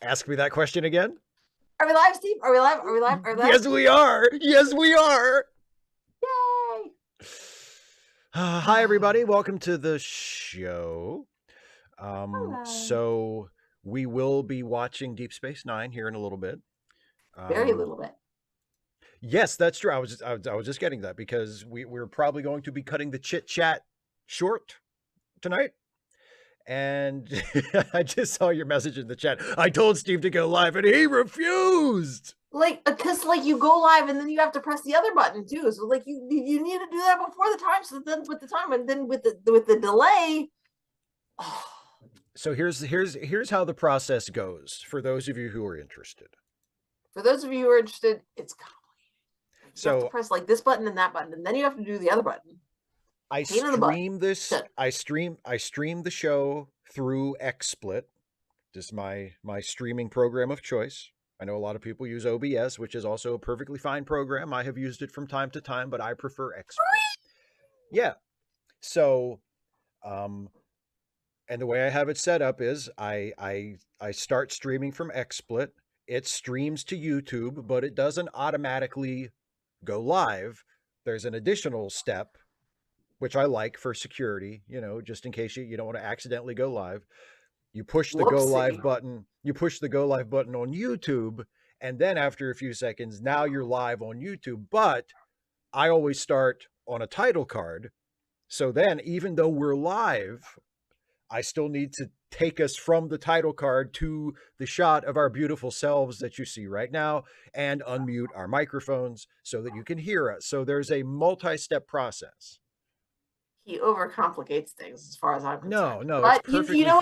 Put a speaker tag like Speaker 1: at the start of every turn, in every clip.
Speaker 1: Ask me that question again.
Speaker 2: Are we live, Steve? Are we live? Are we live? Are we live?
Speaker 1: Yes, we are. Yes, we are.
Speaker 2: Yay!
Speaker 1: Hi, everybody. Welcome to the show.
Speaker 2: Hello.
Speaker 1: So we will be watching Deep Space Nine here in a little bit.
Speaker 2: Very little bit.
Speaker 1: Yes, that's true. I was just getting that because we're probably going to be cutting the chit chat short tonight. And I just saw your message in the chat. I told Steve to go live, and he refused.
Speaker 2: Because you go live and then you have to press the other button too. So you need to do that before the time. So then with the time and then with the delay. Oh.
Speaker 1: So here's how the process goes for those of you who are interested.
Speaker 2: For those of you who are interested, it's complicated. You have to press this button and that button, and then you have to do the other button.
Speaker 1: I stream this. I stream the show through XSplit. This is my streaming program of choice. I know a lot of people use OBS, which is also a perfectly fine program. I have used it from time to time, but I prefer XSplit. Yeah. So, and the way I have it set up is I start streaming from XSplit. It streams to YouTube, but it doesn't automatically go live. There's an additional step, which I like for security, just in case you don't want to accidentally go live. You push the go live button. You push the go live button on YouTube, and then after a few seconds, now you're live on YouTube. But I always start on a title card. So then, even though we're live, I still need to take us from the title card to the shot of our beautiful selves that you see right now and unmute our microphones so that you can hear us. So there's a multi-step process.
Speaker 2: He overcomplicates things as far as I'm concerned.
Speaker 1: No,
Speaker 2: but
Speaker 1: it's perfectly
Speaker 2: you know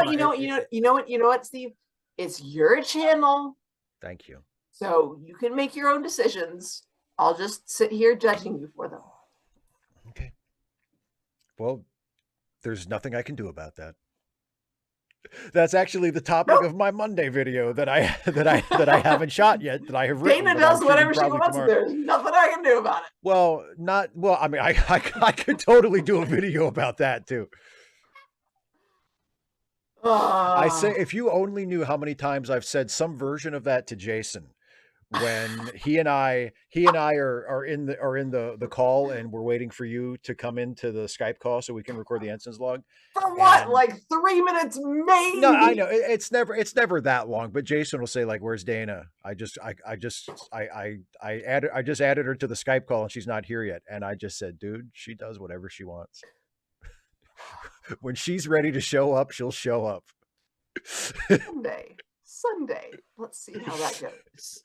Speaker 2: what, Steve? It's your channel.
Speaker 1: Thank you.
Speaker 2: So you can make your own decisions. I'll just sit here judging you for them.
Speaker 1: Okay. Well, there's nothing I can do about that. That's actually the topic of my Monday video that I haven't shot yet, that I have written.
Speaker 2: Dana does whatever she wants. There's nothing I can do about it.
Speaker 1: Well, I mean, I could totally do a video about that too. I say, if you only knew how many times I've said some version of that to Jason when he and I are in the call and we're waiting for you to come into the Skype call so we can record the Ensign's log.
Speaker 2: For what? 3 minutes maybe?
Speaker 1: No, I know it's never that long, but Jason will say where's Dana? I just added her to the Skype call and she's not here yet. And I just said, dude, she does whatever she wants. When she's ready to show up, she'll show up.
Speaker 2: Sunday. Let's see how that goes.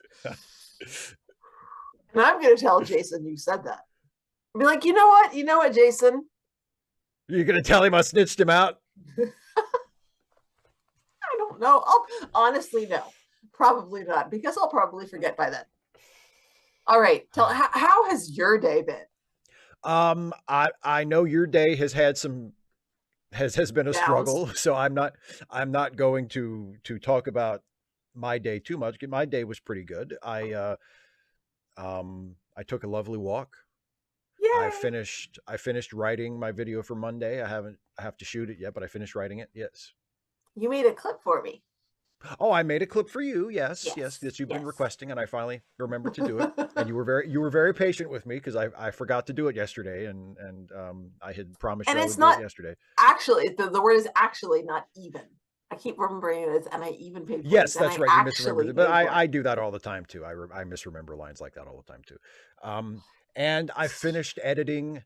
Speaker 2: And I'm going to tell Jason you said that. I'll be like, you know what, Jason?
Speaker 1: You're going to tell him I snitched him out?
Speaker 2: I don't know. Honestly, no. Probably not, because I'll probably forget by then. All right. How has your day been?
Speaker 1: I know your day has had has been a struggle, so I'm not going to talk about my day too much. My day was pretty good. I took a lovely walk.
Speaker 2: Yay.
Speaker 1: I finished writing my video for Monday. I have to shoot it yet, but I finished writing it. Yes.
Speaker 2: You made a clip for me.
Speaker 1: Oh, I made a clip for you. Yes, that you've been requesting, and I finally remembered to do it. And you were very patient with me because I forgot to do it yesterday, and I had promised you I would do it yesterday.
Speaker 2: Actually, the word is actually not even. I keep remembering it as, and I even paid for
Speaker 1: yes, that's right. You misremembered it, but I do that all the time too. I misremember lines like that all the time too. And I finished editing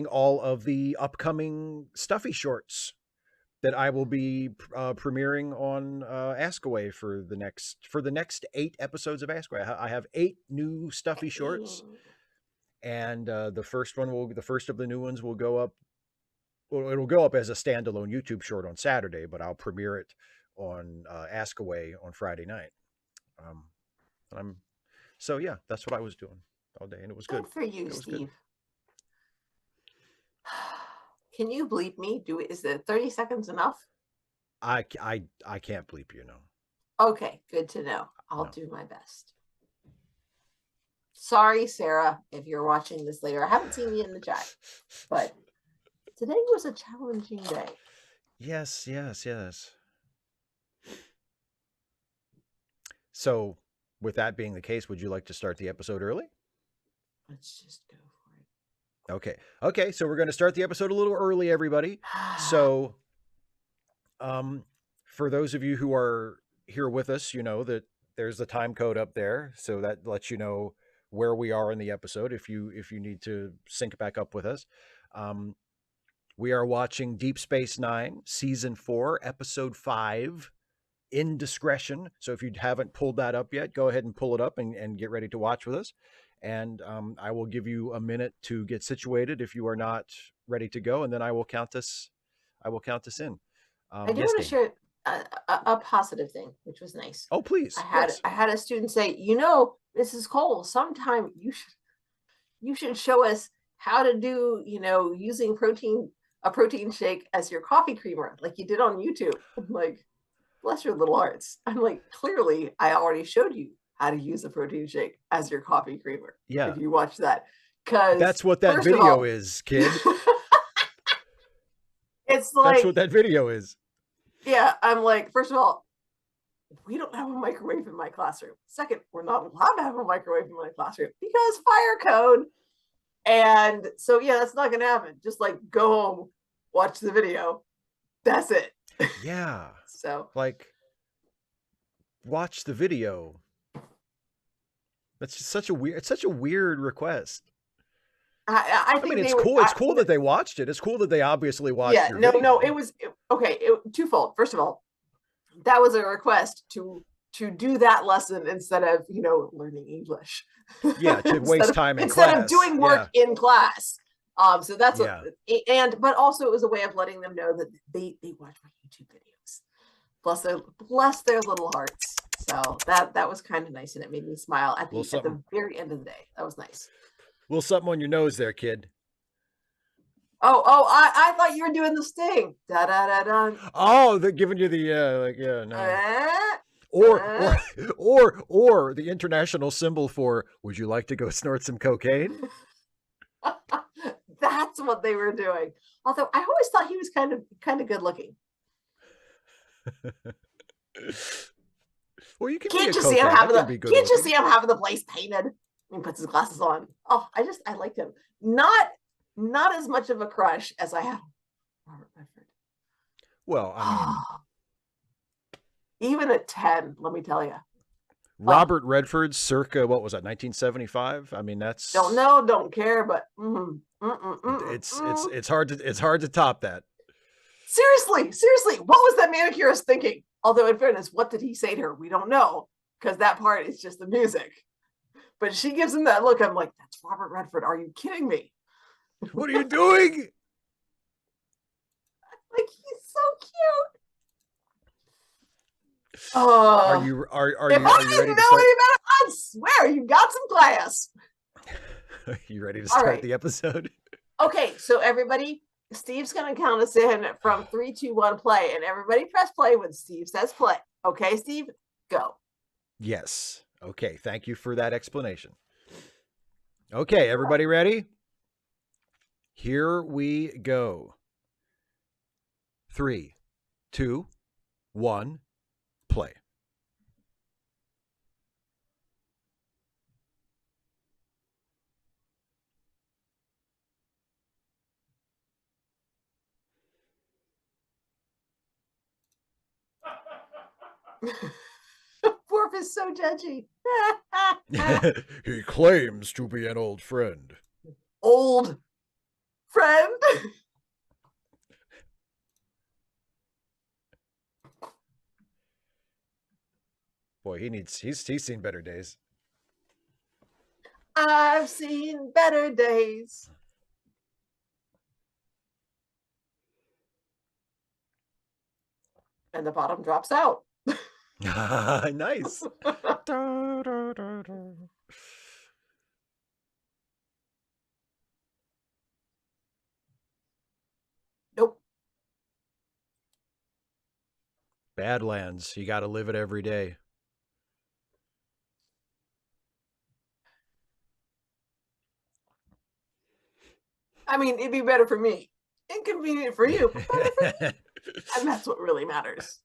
Speaker 1: all of the upcoming Stuffy shorts that I will be premiering on Ask Away for the next 8 episodes of Ask Away. I have 8 new Stuffy shorts, and the first of the new ones will go up. Well, it'll go up as a standalone YouTube short on Saturday, but I'll premiere it on Ask Away on Friday night. So yeah, that's what I was doing all day, and it was good.
Speaker 2: Good for you, Steve. Can you bleep me? Is it 30 seconds enough?
Speaker 1: I can't bleep you, no.
Speaker 2: Okay, good to know. I'll do my best. Sorry, Sarah, if you're watching this later. I haven't seen you in the chat, but today was a challenging day.
Speaker 1: Yes. So, with that being the case, would you like to start the episode early?
Speaker 2: Let's just go for
Speaker 1: Okay. Okay. So we're going to start the episode a little early, everybody.
Speaker 2: it.
Speaker 1: So, for those of you who are here with us, you know that there's the time code up there, so that lets you know where we are in the episode if you need to sync back up with us. We are watching Deep Space Nine, Season 4, Episode 5, Indiscretion. So if you haven't pulled that up yet, go ahead and pull it up and get ready to watch with us. And I will give you a minute to get situated if you are not ready to go, and then I will count us. I will count us in.
Speaker 2: I do want to share a positive thing, which was nice.
Speaker 1: Oh, please.
Speaker 2: I had a student say, Mrs. Cole, sometime you should show us how to do, using a protein shake as your coffee creamer, like you did on YouTube. I'm like, bless your little hearts. I'm like, clearly, I already showed you how to use a protein shake as your coffee creamer.
Speaker 1: Yeah.
Speaker 2: If you watch that. Because
Speaker 1: that's what that video is, kid.
Speaker 2: It's like,
Speaker 1: that's what that video is.
Speaker 2: Yeah, I'm like, first of all, we don't have a microwave in my classroom. Second, we're not allowed to have a microwave in my classroom because fire code. And so, yeah, that's not going to happen. Just like go home, watch the video. That's it.
Speaker 1: Yeah.
Speaker 2: So,
Speaker 1: like, watch the video. That's just such a weird request.
Speaker 2: I
Speaker 1: mean, it's cool. It's cool that they watched it. It's cool that they obviously watched.
Speaker 2: Yeah, no, it was okay. Twofold. First of all, that was a request to do that lesson instead of learning English.
Speaker 1: Yeah, to waste time in class
Speaker 2: instead of doing work in class. So that's but also it was a way of letting them know that they watch my YouTube videos. Bless their little hearts. So that was kind of nice, and it made me smile at the very end of the day. That was nice.
Speaker 1: Little something on your nose there, kid.
Speaker 2: Oh, I thought you were doing the sting. Da da da da.
Speaker 1: Oh, they're giving you the no. Or the international symbol for would you like to go snort some cocaine?
Speaker 2: That's what they were doing. Although I always thought he was kind of good looking.
Speaker 1: Well, you can
Speaker 2: can't just see him having the place painted. He puts his glasses on. Oh, I liked him. Not as much of a crush as I had Robert Redford.
Speaker 1: Well, I
Speaker 2: mean, even at 10, let me tell you.
Speaker 1: Robert Redford, circa what was that, 1975? I mean, that's
Speaker 2: don't know, don't care, but
Speaker 1: it's hard to top that.
Speaker 2: Seriously, what was that manicurist thinking? Although, in fairness, what did he say to her? We don't know, because that part is just the music. But she gives him that look. I'm like, that's Robert Redford. Are you kidding me?
Speaker 1: What are you doing?
Speaker 2: Like, he's so cute.
Speaker 1: Are you ready to start?
Speaker 2: I swear, you got some class.
Speaker 1: Are you ready to start the episode?
Speaker 2: Okay, so everybody, Steve's going to count us in from 3, 2, 1, play. And everybody press play when Steve says play. Okay, Steve, go.
Speaker 1: Yes. Okay, thank you for that explanation. Okay, everybody ready? Here we go. 3, 2, 1, play.
Speaker 2: Worf is so judgy.
Speaker 1: He claims to be an old friend.
Speaker 2: Old friend?
Speaker 1: Boy, he's seen better days.
Speaker 2: I've seen better days. And the bottom drops out.
Speaker 1: Nice.
Speaker 2: Nope.
Speaker 1: Badlands. You got to live it every day.
Speaker 2: I mean, it'd be better for me. Inconvenient for you. And that's what really matters.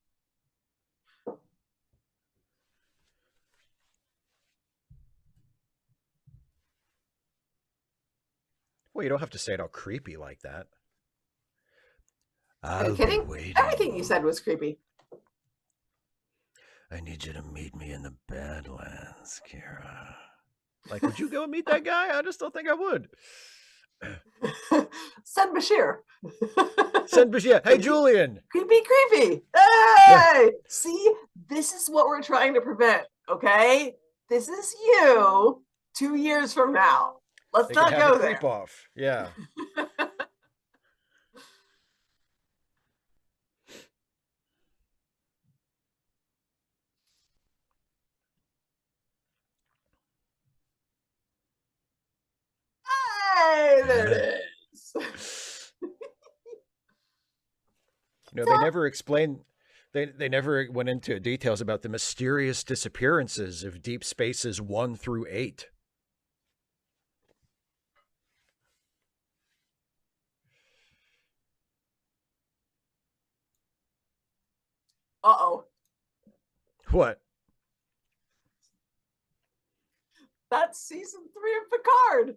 Speaker 1: Well, you don't have to say it all creepy like that.
Speaker 2: Are you
Speaker 1: I'll be
Speaker 2: kidding?
Speaker 1: waiting.
Speaker 2: Everything you said was creepy.
Speaker 1: I need you to meet me in the Badlands, Kira. Like, would you go and meet that guy? I just don't think I would.
Speaker 2: Send Bashir.
Speaker 1: Send Bashir. Hey, Julian.
Speaker 2: Creepy. Hey! See, this is what we're trying to prevent, okay? This is you 2 years from now. Let's
Speaker 1: They
Speaker 2: not
Speaker 1: can have
Speaker 2: go
Speaker 1: a
Speaker 2: there.
Speaker 1: creep off. Yeah.
Speaker 2: Hey, there it is.
Speaker 1: You know, they never explained. They never went into details about the mysterious disappearances of Deep Spaces 1 through 8.
Speaker 2: Uh-oh.
Speaker 1: What?
Speaker 2: That's season 3 of Picard.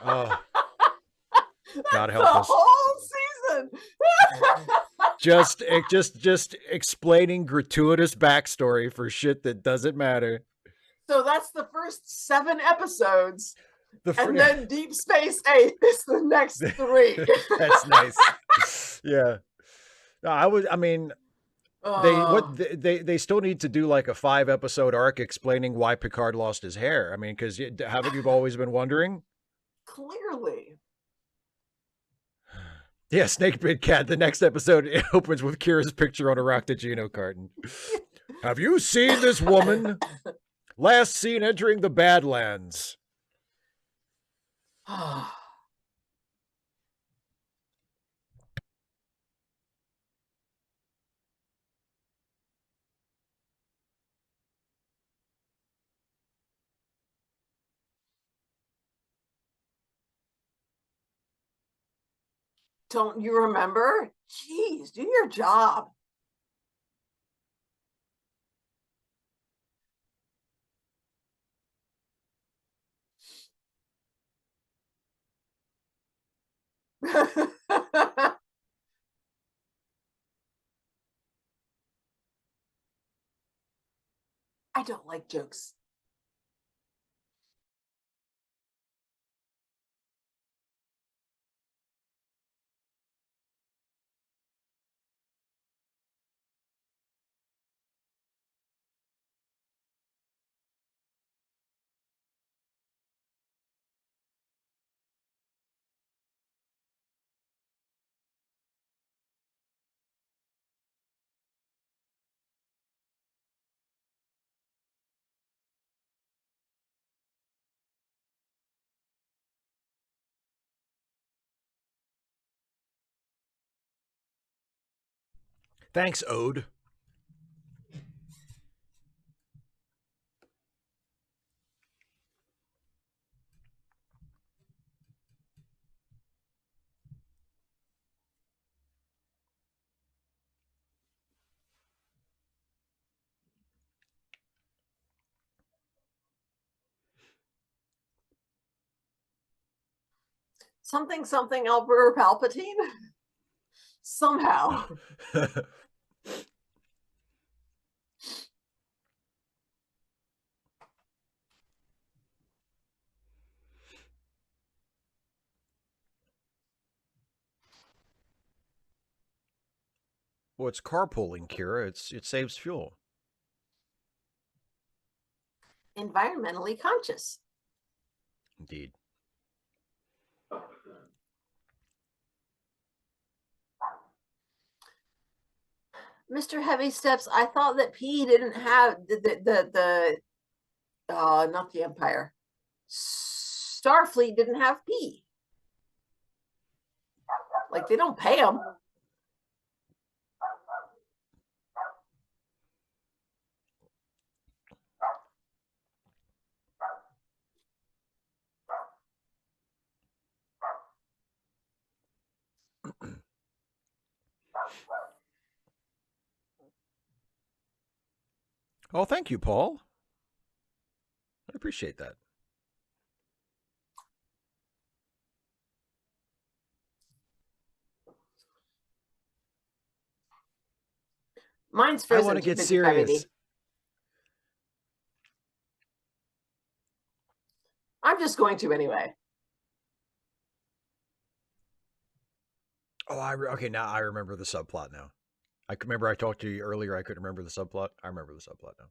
Speaker 1: Oh, God
Speaker 2: That's
Speaker 1: help
Speaker 2: the
Speaker 1: us.
Speaker 2: whole season.
Speaker 1: just explaining gratuitous backstory for shit that doesn't matter.
Speaker 2: So that's the first 7 episodes. And then Deep Space 8 is the next 3.
Speaker 1: That's nice. Yeah. No, I mean, they still need to do like a 5-episode arc explaining why Picard lost his hair. I mean, because haven't you always been wondering?
Speaker 2: Clearly.
Speaker 1: Yeah, Snakebit Cat. The next episode opens with Kira's picture on a Roctagino carton. Have you seen this woman? Last seen entering the Badlands.
Speaker 2: Don't you remember? Jeez, do your job. I don't like jokes.
Speaker 1: Thanks, Ode.
Speaker 2: Something Emperor Palpatine? Somehow.
Speaker 1: Well, it's carpooling, Kira. It saves fuel.
Speaker 2: Environmentally conscious.
Speaker 1: Indeed.
Speaker 2: Mr. Heavy Steps, I thought that P didn't have the not the Empire. Starfleet didn't have P. Like, they don't pay them.
Speaker 1: Oh, thank you, Paul. I appreciate that.
Speaker 2: Mine's
Speaker 1: I
Speaker 2: frozen
Speaker 1: want to
Speaker 2: to
Speaker 1: get
Speaker 2: 5580.
Speaker 1: serious.
Speaker 2: I'm just going to anyway.
Speaker 1: Oh, okay. Now I remember the subplot. Now I remember I talked to you earlier. I couldn't remember the subplot. I remember the subplot now.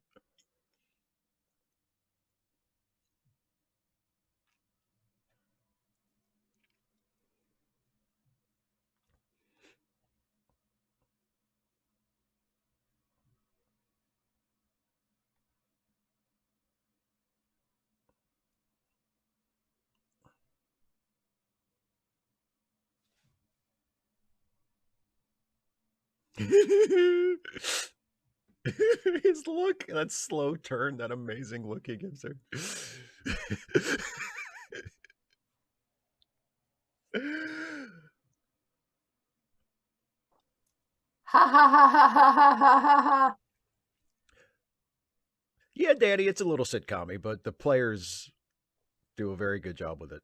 Speaker 1: His look, that slow turn, that amazing look he gives her.
Speaker 2: Ha ha ha ha ha ha ha ha.
Speaker 1: Yeah, Danny, it's a little sitcom-y, but the players do a very good job with it.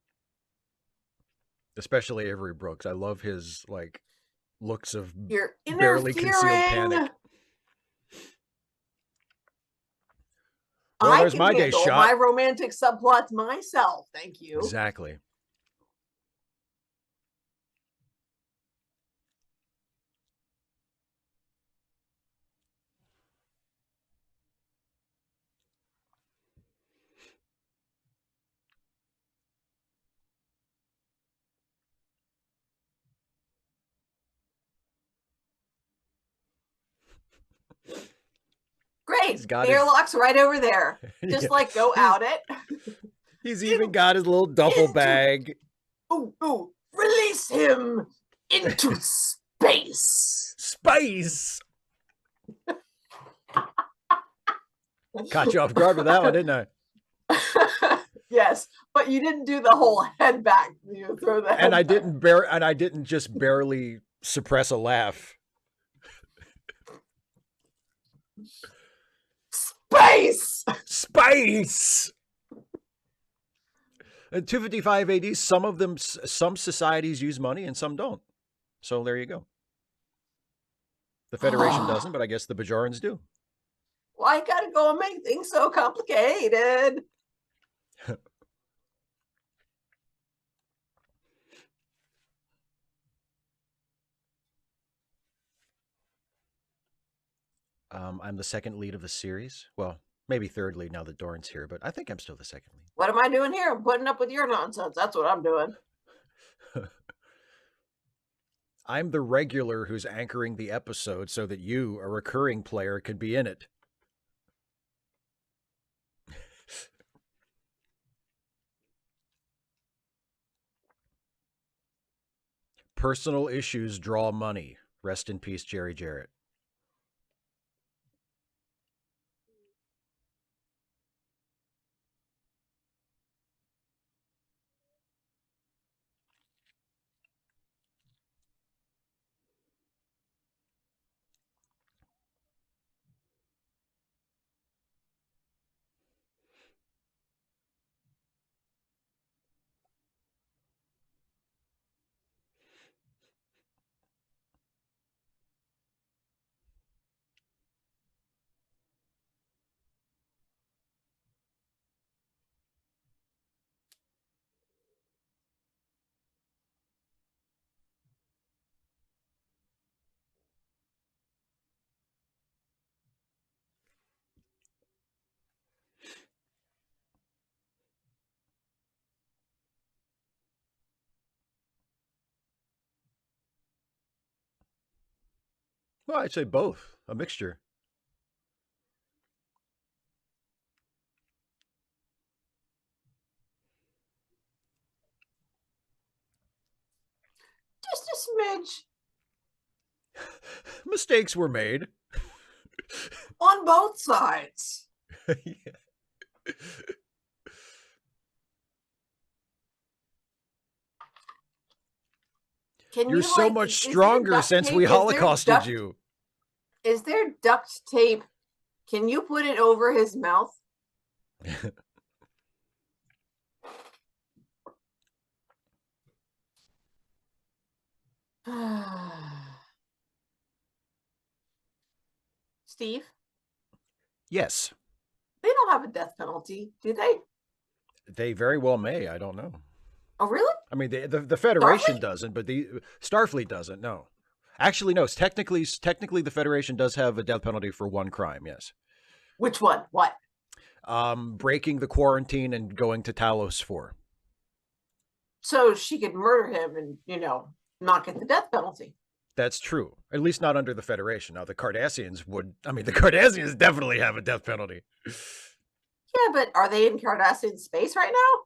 Speaker 1: Especially Avery Brooks. I love his like looks of
Speaker 2: You're
Speaker 1: barely concealed panic. Well,
Speaker 2: I
Speaker 1: there's
Speaker 2: can
Speaker 1: my day
Speaker 2: handle
Speaker 1: shot.
Speaker 2: my romantic subplots myself. Thank you.
Speaker 1: Exactly.
Speaker 2: Great. The airlock's right over there. Just yeah. Like go out it.
Speaker 1: He's even got his little duffel bag.
Speaker 2: Ooh, release him into space.
Speaker 1: Space. Caught you off guard with that one, didn't
Speaker 2: I? Yes, but you didn't do the whole head back. You throw the head
Speaker 1: and I
Speaker 2: back.
Speaker 1: didn't just barely suppress a laugh. Space. At 255 AD, some societies use money and some don't. So there you go. The Federation doesn't, but I guess the Bajorans do.
Speaker 2: Why gotta go and make things so complicated?
Speaker 1: I'm the second lead of the series. Well, maybe third lead now that Doran's here, but I think I'm still the second lead.
Speaker 2: What am I doing here? I'm putting up with your nonsense. That's what I'm doing.
Speaker 1: I'm the regular who's anchoring the episode so that you, a recurring player, can be in it. Personal issues draw money. Rest in peace, Jerry Jarrett. Well, I'd say both. A mixture.
Speaker 2: Just a smidge.
Speaker 1: Mistakes were made.
Speaker 2: On both sides.
Speaker 1: Yeah. You're so much stronger since we holocausted you.
Speaker 2: Is there duct tape? Can you put it over his mouth? Steve,
Speaker 1: Yes,
Speaker 2: they don't have a death penalty, do they?
Speaker 1: they very well may. I don't know.
Speaker 2: Oh, really?
Speaker 1: I mean, the Federation
Speaker 2: Starfleet?
Speaker 1: doesn't, but the Starfleet doesn't. No, actually, no. Technically, the Federation does have a death penalty for one crime. Yes,
Speaker 2: Which one? What?
Speaker 1: breaking the quarantine and going to Talos 4.
Speaker 2: So she could murder him and, not get the death penalty.
Speaker 1: That's true. At least not under the Federation. Now the Cardassians would. I mean, the Cardassians definitely have a death penalty.
Speaker 2: Yeah, but are they in Cardassian space right now?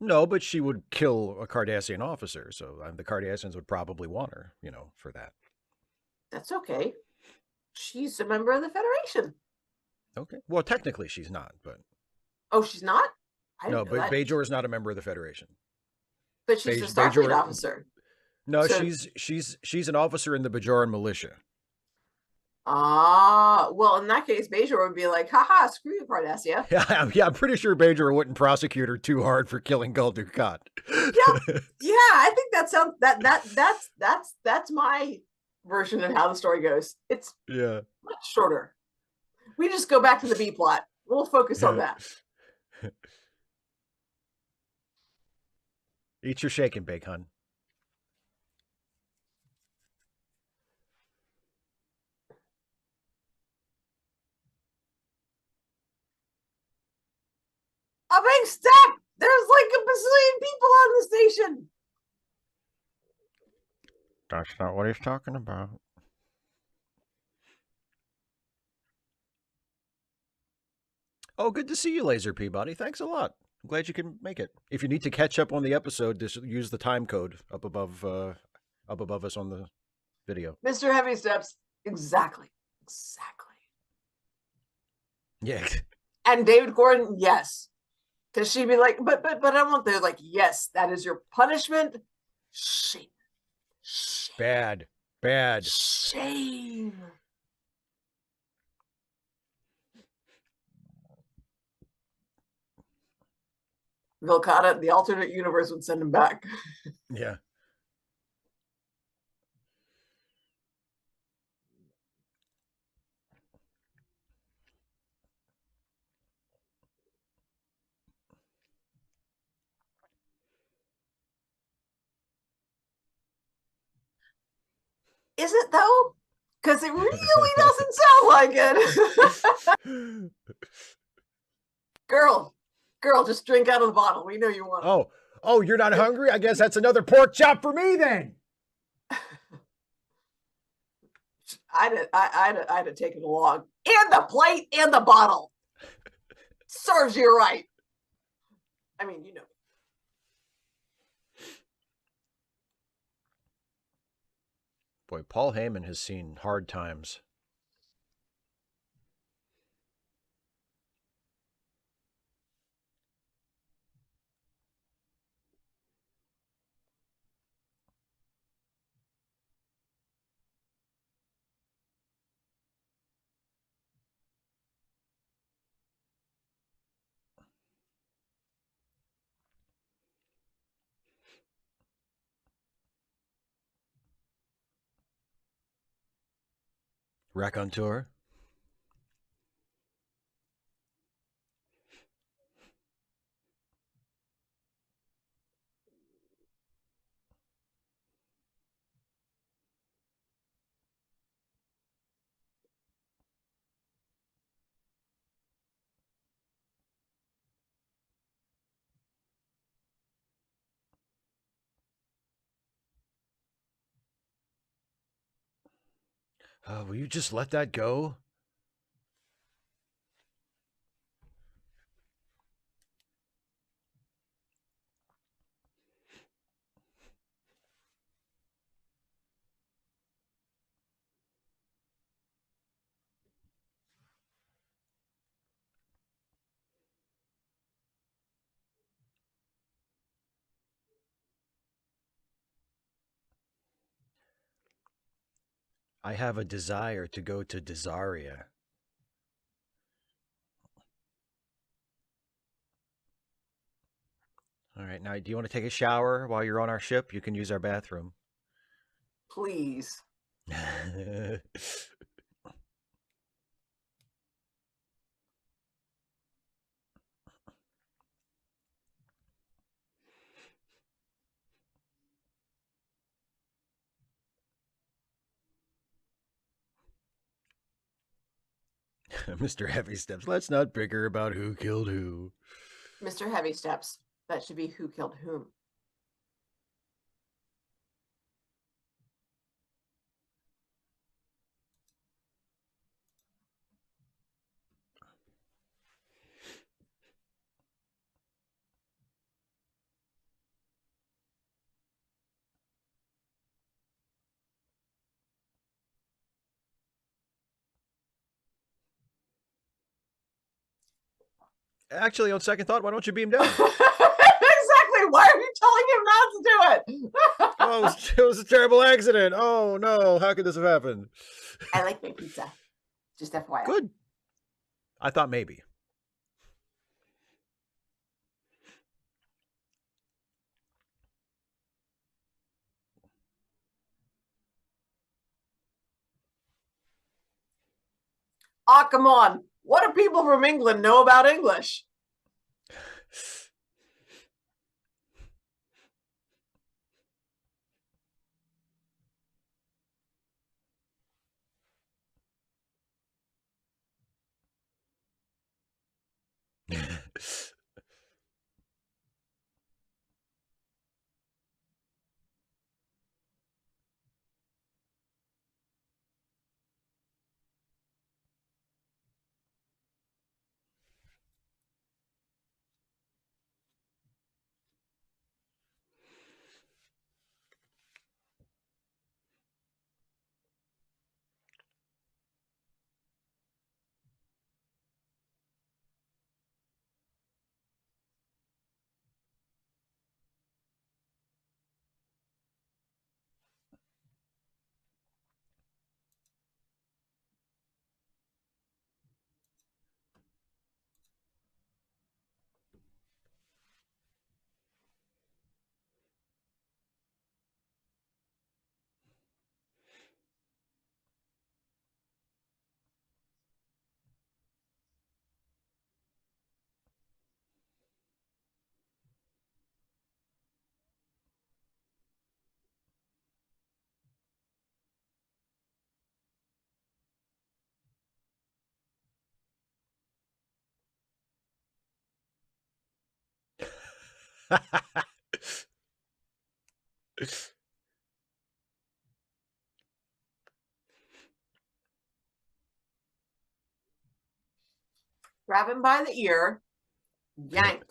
Speaker 1: No, but she would kill a Cardassian officer, so the Cardassians would probably want her, for that.
Speaker 2: That's okay. She's a member of the Federation.
Speaker 1: Okay. Well, technically she's not, but
Speaker 2: Oh, she's not? I
Speaker 1: no,
Speaker 2: didn't know
Speaker 1: but
Speaker 2: that.
Speaker 1: Bajor is not a member of the Federation.
Speaker 2: But she's a Starfleet
Speaker 1: Bajor,
Speaker 2: officer.
Speaker 1: no,
Speaker 2: So-
Speaker 1: she's an officer in the Bajoran militia.
Speaker 2: Well, in that case, Bajor would be like, haha, screw you, Cardassia.
Speaker 1: Yeah, I'm pretty sure Bajor wouldn't prosecute her too hard for killing Gul Dukat.
Speaker 2: Yeah, I think that sounds that's my version of how the story goes. It's
Speaker 1: Yeah.
Speaker 2: much shorter. We just go back to the B plot. We'll focus on that.
Speaker 1: Eat your shake and bake, hun.
Speaker 2: A big step! There's like a bazillion people on the station.
Speaker 1: That's not what he's talking about. Oh, good to see you, Laser Peabody. Thanks a lot. I'm glad you can make it. If you need to catch up on the episode, just use the time code up above us on the video.
Speaker 2: Mr. Heavy Steps. Exactly.
Speaker 1: Yeah.
Speaker 2: And David Gordon, yes. Because she'd be like, but I want they're like, yes, that is your punishment. Shame.
Speaker 1: Bad.
Speaker 2: Shame. Vilcata, the alternate universe would send him back.
Speaker 1: Yeah.
Speaker 2: Is it though? Because it really doesn't sound like it. Girl, just drink out of the bottle. We know you want it.
Speaker 1: Oh, you're not hungry? I guess that's another pork chop for me then.
Speaker 2: I'd have taken along. And the plate and the bottle. Serves you right. I mean,
Speaker 1: Boy, Paul Heyman has seen hard times. Raconteur. Will you just let that go? I have a desire to go to Desaria. All right, now do you want to take a shower while you're on our ship? You can use our bathroom.
Speaker 2: please.
Speaker 1: Mr. Heavy Steps. Let's not bicker about who killed who.
Speaker 2: Mr. Heavy Steps. That should be who killed whom.
Speaker 1: Actually, on second thought, why don't you beam down?
Speaker 2: Exactly. Why are you telling him not to do it?
Speaker 1: Oh, it was a terrible accident. Oh, no. How could this have happened?
Speaker 2: I like my pizza. Just FYI.
Speaker 1: Good. I thought maybe.
Speaker 2: Oh, come on. What do people from England know about English? Grab him by the ear, yank.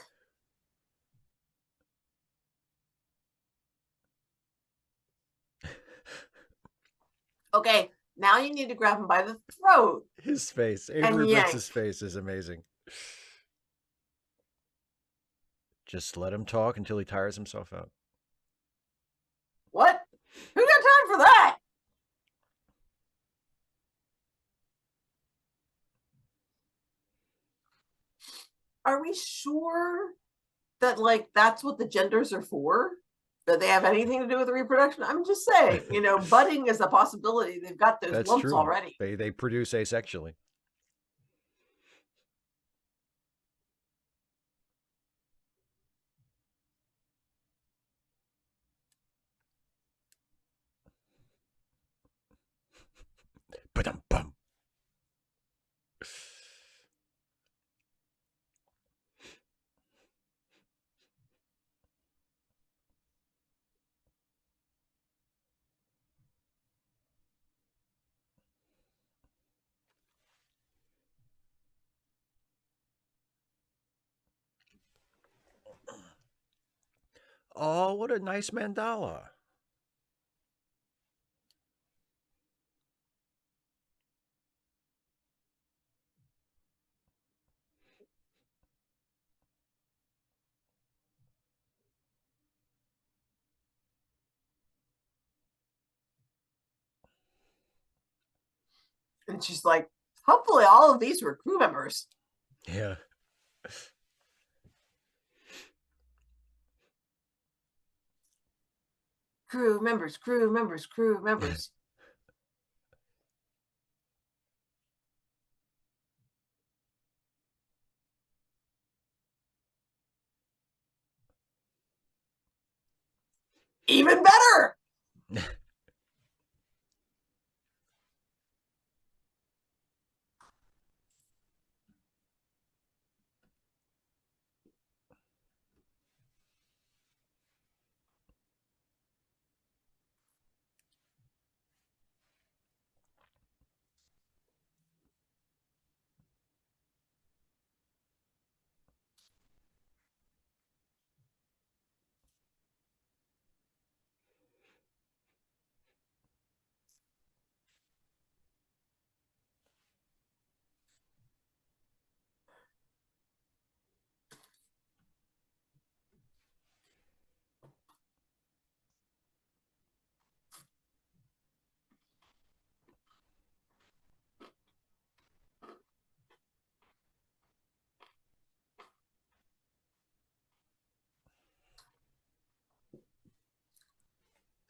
Speaker 2: Okay, now you need to grab him by the throat.
Speaker 1: His face. Avery Britz's face is amazing. Just let him talk until he tires himself out.
Speaker 2: What? Who got time for that? Are we sure that, like, that's what the genders are for? That they have anything to do with reproduction? I'm just saying, you know, budding is a possibility. They've got those
Speaker 1: That's
Speaker 2: lumps
Speaker 1: true.
Speaker 2: already.
Speaker 1: They produce asexually. Ba-dum-bum. Oh, what a nice mandala.
Speaker 2: And she's like, hopefully all of these were crew members.
Speaker 1: Yeah.
Speaker 2: Crew members, crew members, crew members. Even better.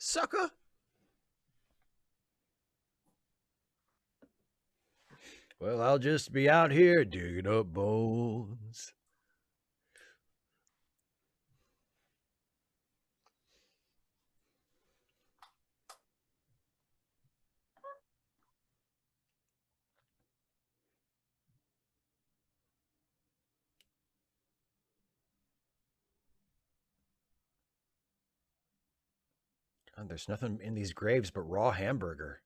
Speaker 1: sucker. Well, I'll just be out here digging up bones. God, there's nothing in these graves but raw hamburger.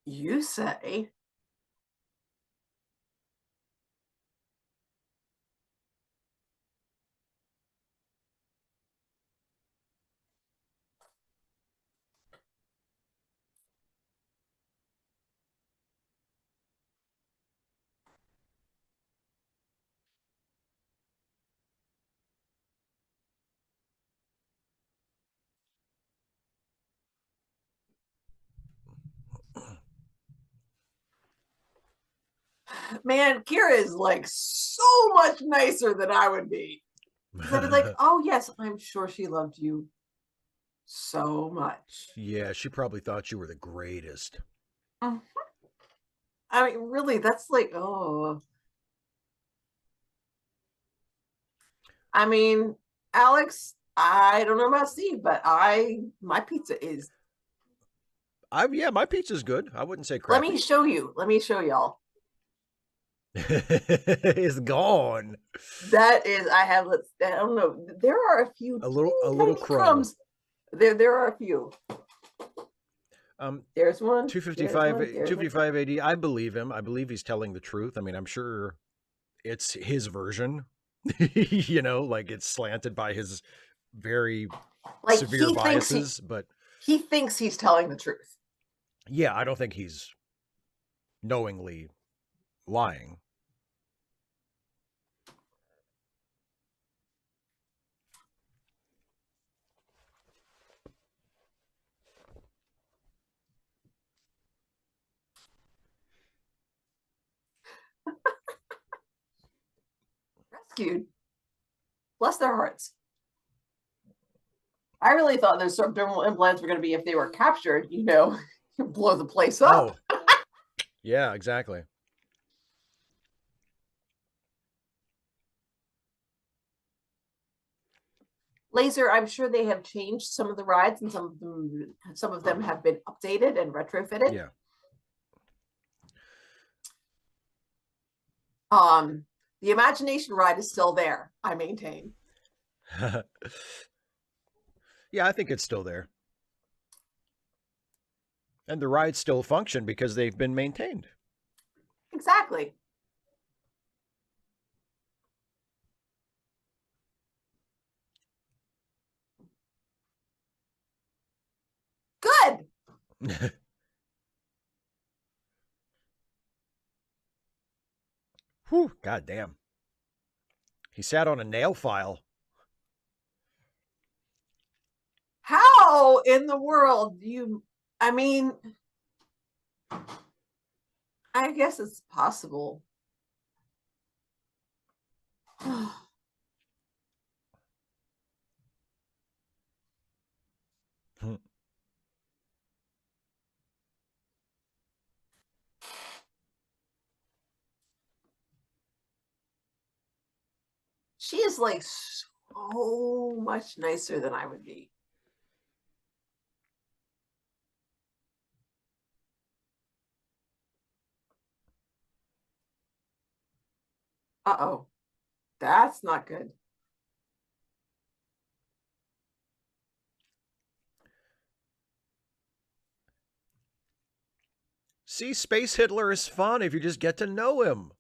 Speaker 2: You say? Man, Kira is like so much nicer than I would be. I'd be like, oh yes, I'm sure she loved you so much.
Speaker 1: Yeah, she probably thought you were the greatest.
Speaker 2: Mm-hmm. I mean, really, that's like, oh. I mean, Alex, I don't know about Steve, but my pizza is.
Speaker 1: Yeah, my pizza's good. I wouldn't say crappy.
Speaker 2: Let me show you. Let me show y'all.
Speaker 1: It's gone.
Speaker 2: That is, I don't know. There are a few
Speaker 1: a little crumbs.
Speaker 2: There are a few. There's one.
Speaker 1: 255 AD. I believe him. I believe he's telling the truth. I mean, I'm sure it's his version. You know, like it's slanted by his very severe biases, but
Speaker 2: he thinks he's telling the truth.
Speaker 1: Yeah, I don't think he's knowingly lying.
Speaker 2: Rescued. Bless their hearts. I really thought those subdermal implants were going to be if they were captured, you know, blow the place up.
Speaker 1: Oh. Yeah, exactly.
Speaker 2: Laser, I'm sure they have changed some of the rides, and some of them have been updated and retrofitted.
Speaker 1: Yeah.
Speaker 2: The Imagination ride is still there, I maintain.
Speaker 1: Yeah, I think it's still there. And the rides still function because they've been maintained.
Speaker 2: Exactly. Good.
Speaker 1: Whew, God damn. He sat on a nail file.
Speaker 2: How? how in the world I mean, I guess it's possible. She is like so much nicer than I would be. Uh-oh. That's not good.
Speaker 1: See, Space Hitler is fun if you just get to know him.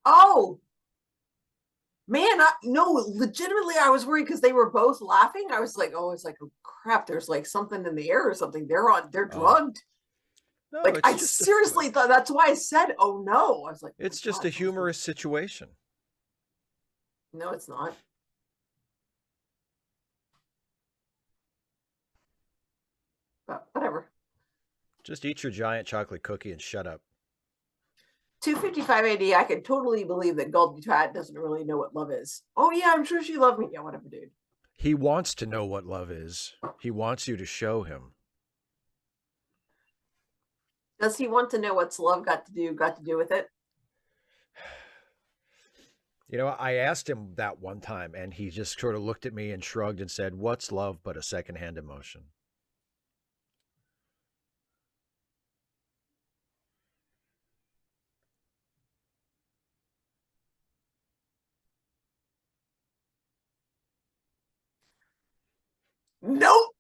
Speaker 2: Oh, man, no, legitimately, I was worried because they were both laughing. I was like, oh, it's like, oh, crap, there's like something in the air or something. They're drugged.
Speaker 1: No,
Speaker 2: like, I seriously thought, that's why I said, oh no. I was like,
Speaker 1: it's just a humorous situation.
Speaker 2: No, it's not. But whatever.
Speaker 1: Just eat your giant chocolate cookie and shut up.
Speaker 2: 255 AD, I could totally believe that Goldie Twat doesn't really know what love is. Oh yeah, I'm sure she loved me. Yeah, whatever, dude.
Speaker 1: He wants to know what love is. He wants you to show him.
Speaker 2: Does he want to know what's love got to do with it?
Speaker 1: You know, I asked him that one time, and he just sort of looked at me and shrugged and said, "What's love but a secondhand emotion?"
Speaker 2: Nope.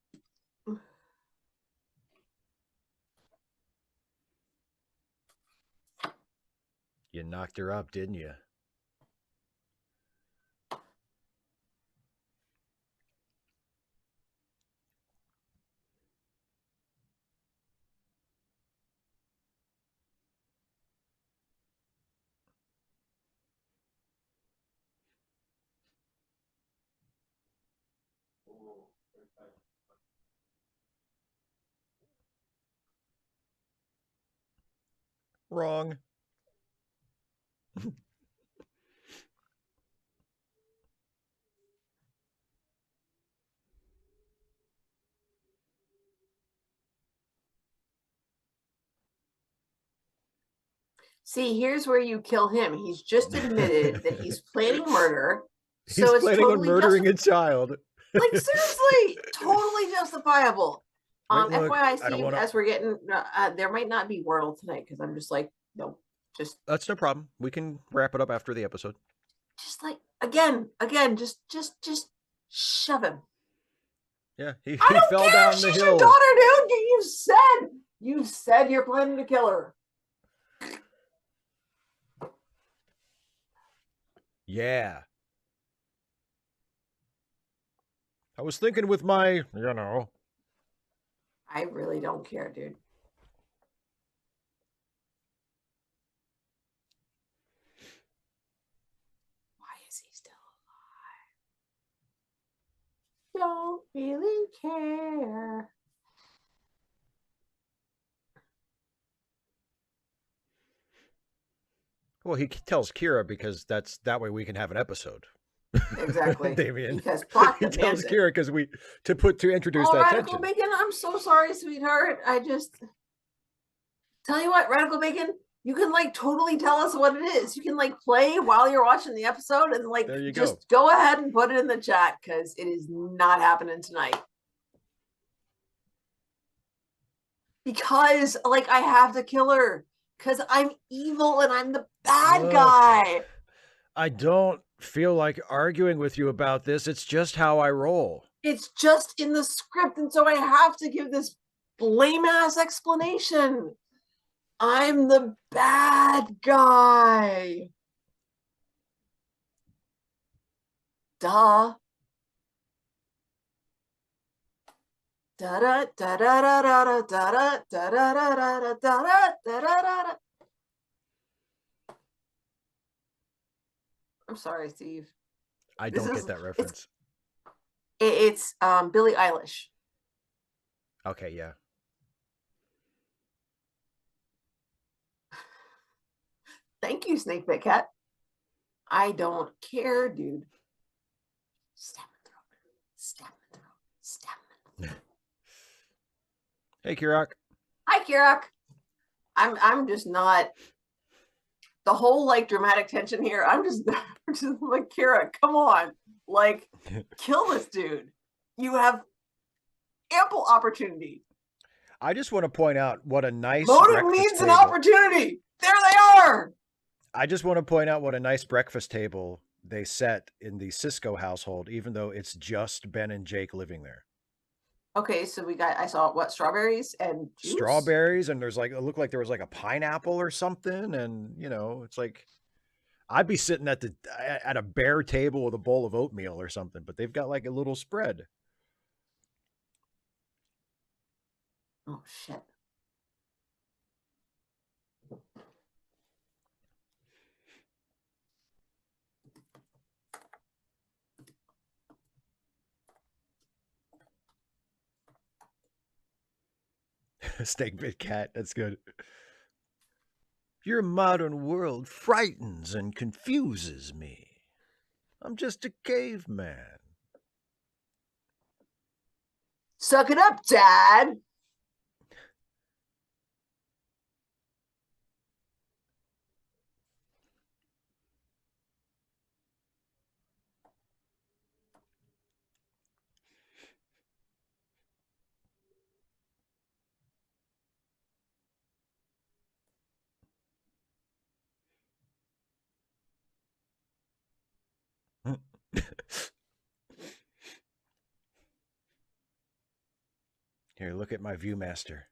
Speaker 1: You knocked her up, didn't you? Wrong.
Speaker 2: See, here's where you kill him. He's just admitted that he's planning murder.
Speaker 1: He's
Speaker 2: so it's
Speaker 1: planning
Speaker 2: totally
Speaker 1: on murdering a child.
Speaker 2: Like, seriously, totally justifiable.
Speaker 1: Like, look,
Speaker 2: FYI, Steve, as we're getting, there might not be Wordle tonight because I'm just like, no, just.
Speaker 1: That's no problem. We can wrap it up after the episode.
Speaker 2: Just like, again, just shove him.
Speaker 1: Yeah, he
Speaker 2: I don't
Speaker 1: fell
Speaker 2: care
Speaker 1: down
Speaker 2: if
Speaker 1: the
Speaker 2: she's
Speaker 1: hill.
Speaker 2: Your daughter, dude. You said you're planning to kill her.
Speaker 1: Yeah. I was thinking with my,
Speaker 2: I really don't care, dude. Why is he still alive? Don't really care.
Speaker 1: Well, he tells Kira because that way we can have an episode.
Speaker 2: Exactly.
Speaker 1: Damien.
Speaker 2: Because plot
Speaker 1: he tells Kira because to introduce that
Speaker 2: Radical
Speaker 1: tension.
Speaker 2: Bacon, I'm so sorry, sweetheart. I just tell you what, Radical Bacon, you can like totally tell us what it is. You can like play while you're watching the episode and like just go ahead and put it in the chat because it is not happening tonight. Because like I have to kill her because I'm evil and I'm the bad guy.
Speaker 1: I don't feel like arguing with you about this. It's just how I roll.
Speaker 2: It's just in the script, and so I have to give this lame ass explanation. I'm the bad guy. Duh. Da da da da da da da da da da da da da da da. I'm sorry, Steve.
Speaker 1: I don't get that reference.
Speaker 2: It's Billie Eilish.
Speaker 1: Okay, yeah.
Speaker 2: Thank you, Snake Bit Cat. I don't care, dude. Stab my throat. Stab my throat. Stab my throat.
Speaker 1: Hey, Kirok.
Speaker 2: Hi, Kirok. I'm just not the whole like dramatic tension here. I'm just like, Kira, come on, like kill this dude. You have ample opportunity.
Speaker 1: I just want to point out what a nice
Speaker 2: motive needs an opportunity. There they are.
Speaker 1: I just want to point out what a nice breakfast table they set in the Cisco household, even though it's just Ben and Jake living there.
Speaker 2: Okay, so I saw what, strawberries and juice?
Speaker 1: Strawberries, and there's like, it looked like there was like a pineapple or something, and you know, it's like I'd be sitting at a bare table with a bowl of oatmeal or something, but they've got like a little spread.
Speaker 2: Oh shit.
Speaker 1: Snake Bit Cat, that's good. Your modern world frightens and confuses me. I'm just a caveman.
Speaker 2: Suck it up, Dad.
Speaker 1: Here, look at my Viewmaster.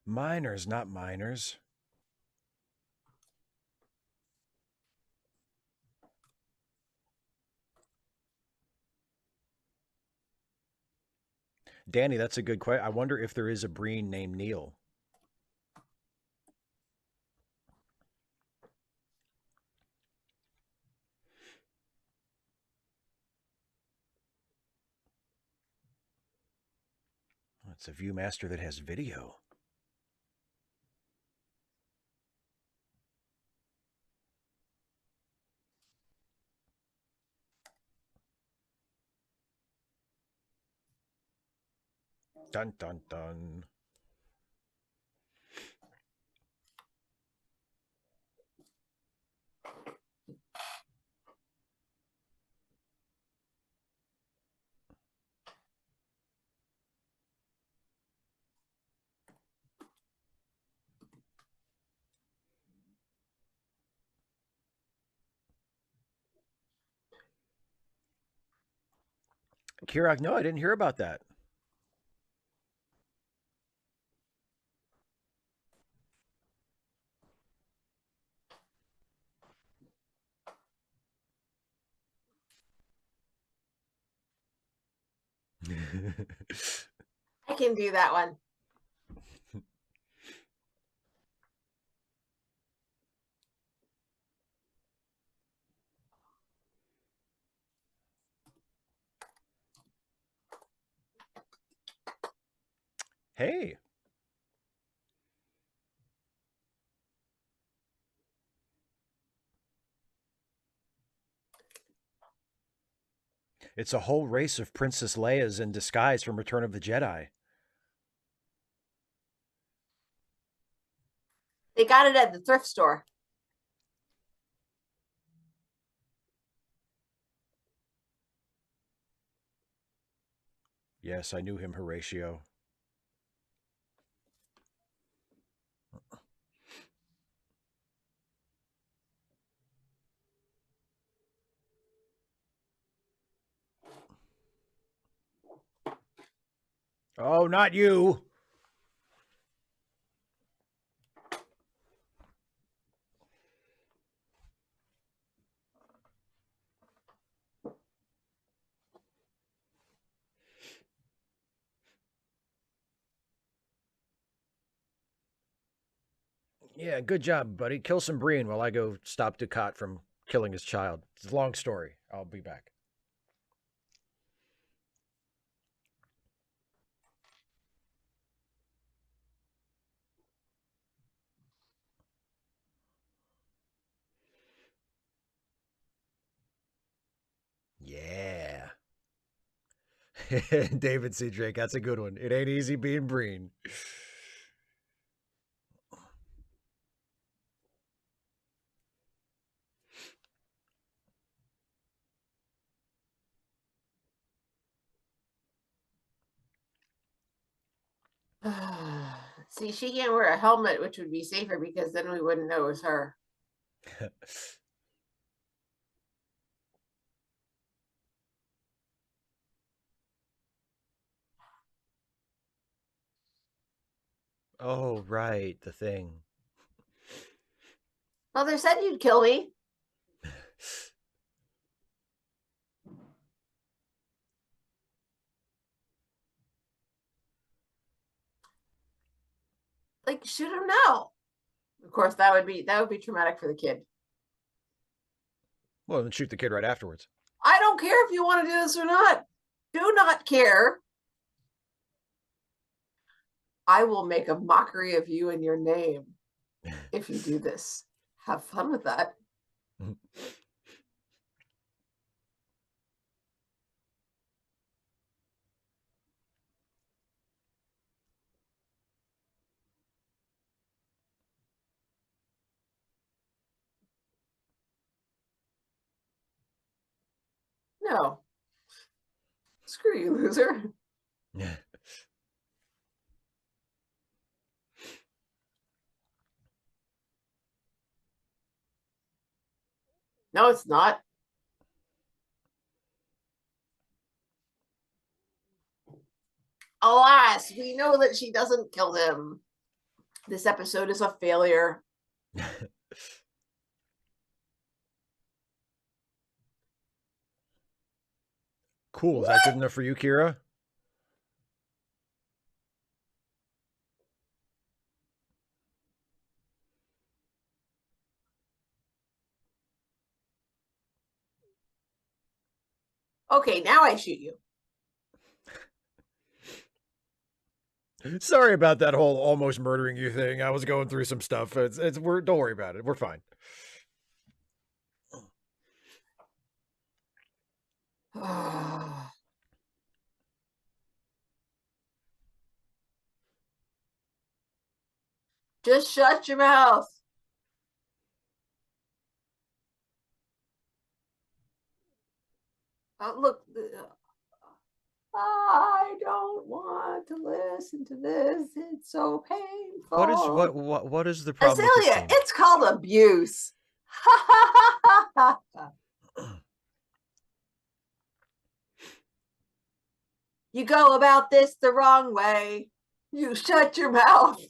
Speaker 1: Miners, not miners. Danny, that's a good question. I wonder if there is a Breen named Neil. It's a Viewmaster that has video. Dun, dun, dun. Kirok, no, I didn't hear about that.
Speaker 2: I can do that one.
Speaker 1: Hey. It's a whole race of Princess Leia's in disguise from Return of the Jedi.
Speaker 2: They got it at the thrift store.
Speaker 1: Yes, I knew him, Horatio. Oh, not you. Yeah, good job, buddy. Kill some Breen while I go stop Ducat from killing his child. It's a long story. I'll be back. Yeah. David C. Drake, that's a good one. It ain't easy being Breen.
Speaker 2: See, she can't wear a helmet, which would be safer because then we wouldn't know it was her.
Speaker 1: Oh, right, the thing.
Speaker 2: Mother said you'd kill me. Like, shoot him now. Of course, that would be traumatic for the kid.
Speaker 1: Well, then shoot the kid right afterwards.
Speaker 2: I don't care if you want to do this or not. Do not care. I will make a mockery of you and your name if you do this. Have fun with that. No. Screw you, loser. No, it's not. Alas, we know that she doesn't kill him. This episode is a failure.
Speaker 1: Cool. Is that good enough for you, Kira?
Speaker 2: Okay, now I shoot you.
Speaker 1: Sorry about that whole almost murdering you thing. I was going through some stuff. Don't worry about it. We're fine.
Speaker 2: Just shut your mouth. Look, I don't want to listen to this. It's so painful.
Speaker 1: What is the problem with this
Speaker 2: Azalea,
Speaker 1: scene?
Speaker 2: it's called abuse. You go about this the wrong way. You shut your mouth.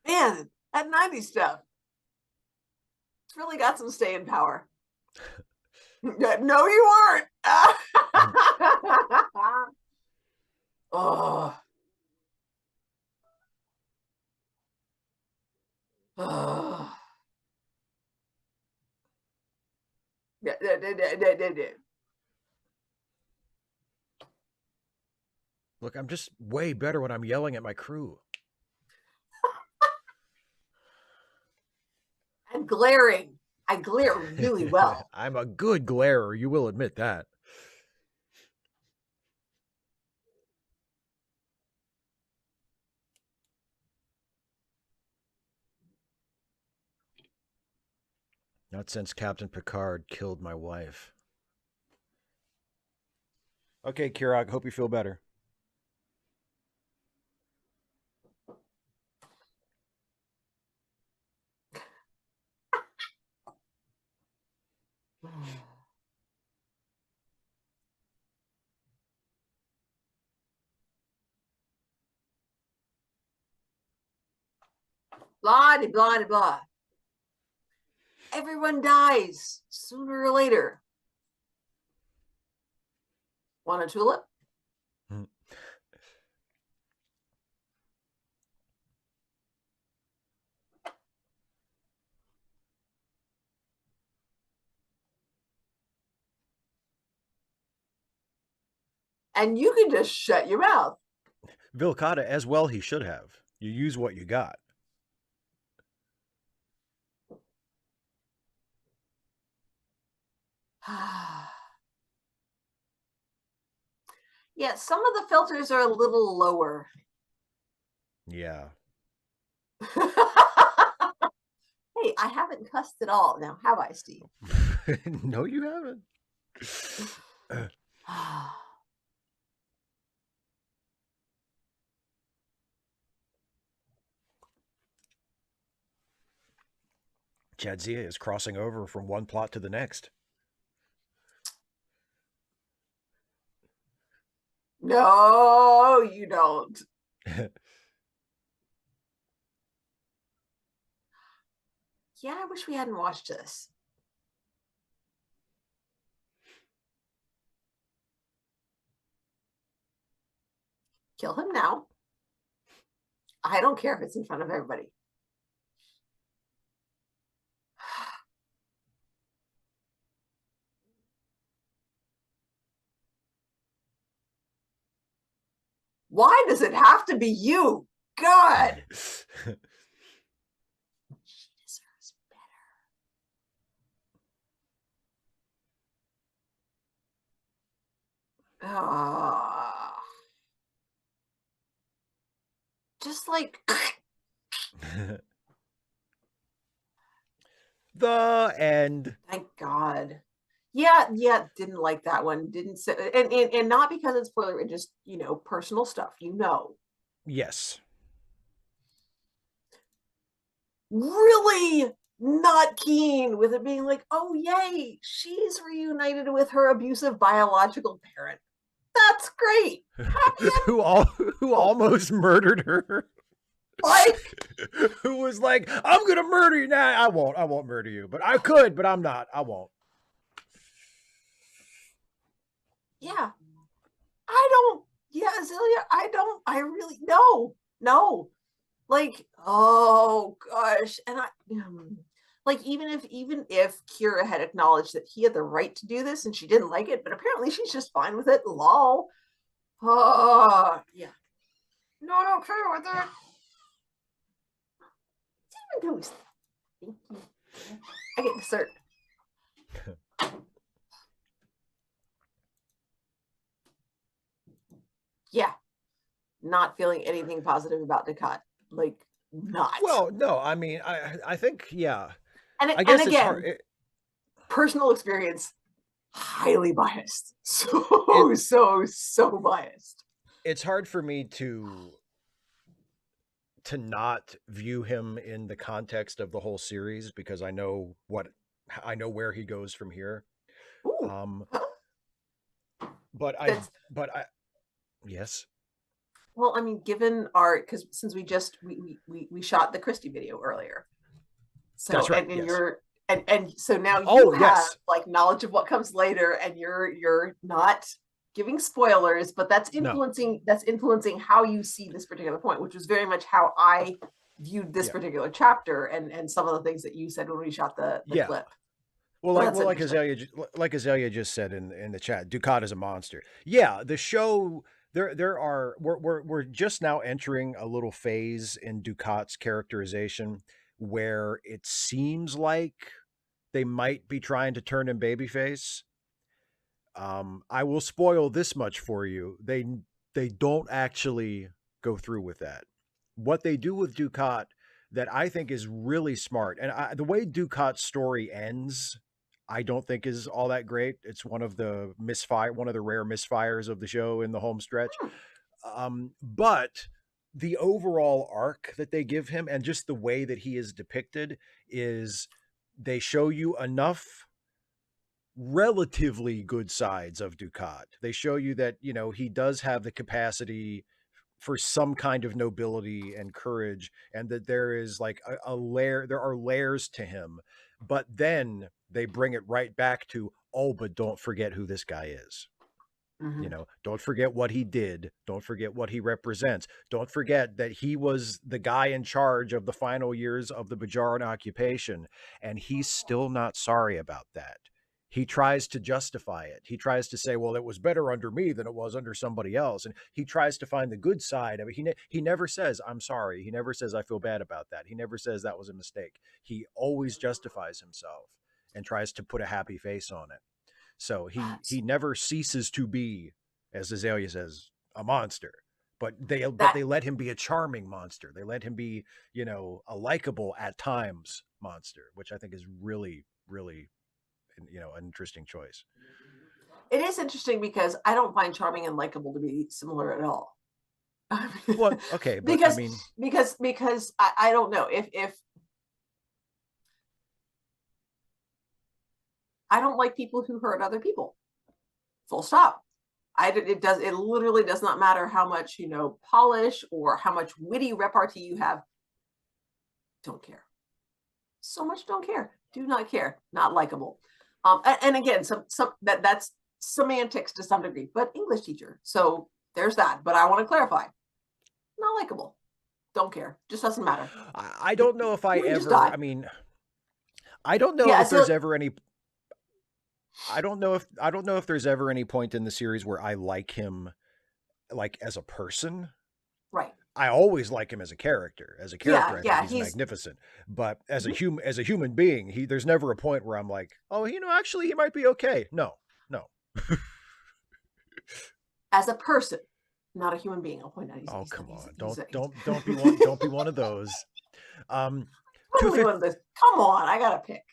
Speaker 2: Man, that 90s stuff. It's really got some staying power. No, you weren't. Oh. Oh.
Speaker 1: Look, I'm just way better when I'm yelling at my crew.
Speaker 2: And glaring. I glare really well.
Speaker 1: I'm a good glarer, you will admit that. Not since Captain Picard killed my wife. Okay, Kirok, hope you feel better.
Speaker 2: Blah, blah, blah. Everyone dies sooner or later. Want a tulip? And you can just shut your mouth.
Speaker 1: Vilcata, as well, he should have. You use what you got.
Speaker 2: Yeah, some of the filters are a little lower.
Speaker 1: Yeah.
Speaker 2: Hey, I haven't cussed at all now, have I, Steve?
Speaker 1: No, you haven't. Jadzia is crossing over from one plot to the next.
Speaker 2: No, you don't. Yeah, I wish we hadn't watched this. Kill him now. I don't care if it's in front of everybody. Why does it have to be you? God. She deserves better. Just like
Speaker 1: the end.
Speaker 2: Thank God. Yeah, didn't like that one. Didn't say, and not because it's spoiler, just personal stuff.
Speaker 1: Yes.
Speaker 2: Really not keen with it being like, oh yay, she's reunited with her abusive biological parent. That's great.
Speaker 1: who almost murdered her. Who was like, I'm gonna murder you. Nah, I won't murder you. But I could, but I'm not. I won't.
Speaker 2: Yeah. Azealia, I really, no. Like, oh gosh. And like, even if Kira had acknowledged that he had the right to do this and she didn't like it, but apparently she's just fine with it. Lol. Oh, yeah. Not okay with it. Even though thank you. I get dessert. Yeah. Not feeling anything positive about Dukat. Like, not.
Speaker 1: Well, no, I mean, I think, yeah.
Speaker 2: And
Speaker 1: I guess
Speaker 2: again,
Speaker 1: it's hard.
Speaker 2: Personal experience, highly biased. So biased.
Speaker 1: It's hard for me to not view him in the context of the whole series because I know where he goes from here.
Speaker 2: Ooh.
Speaker 1: But yes.
Speaker 2: Well, I mean, given because since we shot the Christie video earlier, so
Speaker 1: that's right.
Speaker 2: And
Speaker 1: yes.
Speaker 2: you're and so now you have like knowledge of what comes later, and you're not giving spoilers, but that's influencing how you see this particular point, which was very much how I viewed this particular chapter and some of the things that you said when we shot the clip.
Speaker 1: Well, like Azalea just said in the chat, Dukat is a monster. Yeah, the show we're just now entering a little phase in Dukat's characterization where it seems like they might be trying to turn him babyface. I will spoil this much for you. They don't actually go through with that. What they do with Dukat that I think is really smart, and the way Dukat's story ends, I don't think is all that great. It's one of the rare misfires of the show in the home stretch. But the overall arc that they give him and just the way that he is depicted is they show you enough relatively good sides of Dukat. They show you that, he does have the capacity for some kind of nobility and courage, and that there is like there are layers to him. But then they bring it right back to, oh, but don't forget who this guy is.
Speaker 2: Mm-hmm.
Speaker 1: Don't forget what he did. Don't forget what he represents. Don't forget that he was the guy in charge of the final years of the Bajaran occupation, and he's still not sorry about that. he tries to justify it. He tries to say, well, it was better under me than it was under somebody else. And he tries to find the good side of it. He never says, I'm sorry. He never says, I feel bad about that. He never says that was a mistake. He always justifies himself and tries to put a happy face on it. So he never ceases to be, as Azalea says, a monster. But they let him be a charming monster. They let him be, a likable at times monster, which I think is really, really, an interesting choice.
Speaker 2: It is interesting because I don't find charming and likable to be similar at all.
Speaker 1: Well, okay, but
Speaker 2: because I don't know if I don't like people who hurt other people. Full stop. It literally does not matter how much, polish or how much witty repartee you have. Don't care. So much don't care. Do not care. Not likable. And again, that's semantics to some degree, but English teacher. So there's that. But I want to clarify. Not likable. Don't care. Just doesn't matter.
Speaker 1: I don't know if I don't know if there's ever any. I don't know if there's ever any point in the series where I like him, like as a person.
Speaker 2: Right.
Speaker 1: I always like him as a character. As a character, I think he's magnificent. But as a human being, there's never a point where I'm like, oh, actually, he might be okay. No.
Speaker 2: As a person, not a human being. I'll point out.
Speaker 1: Oh, come on! Don't be one of those.
Speaker 2: Come on, I gotta pick.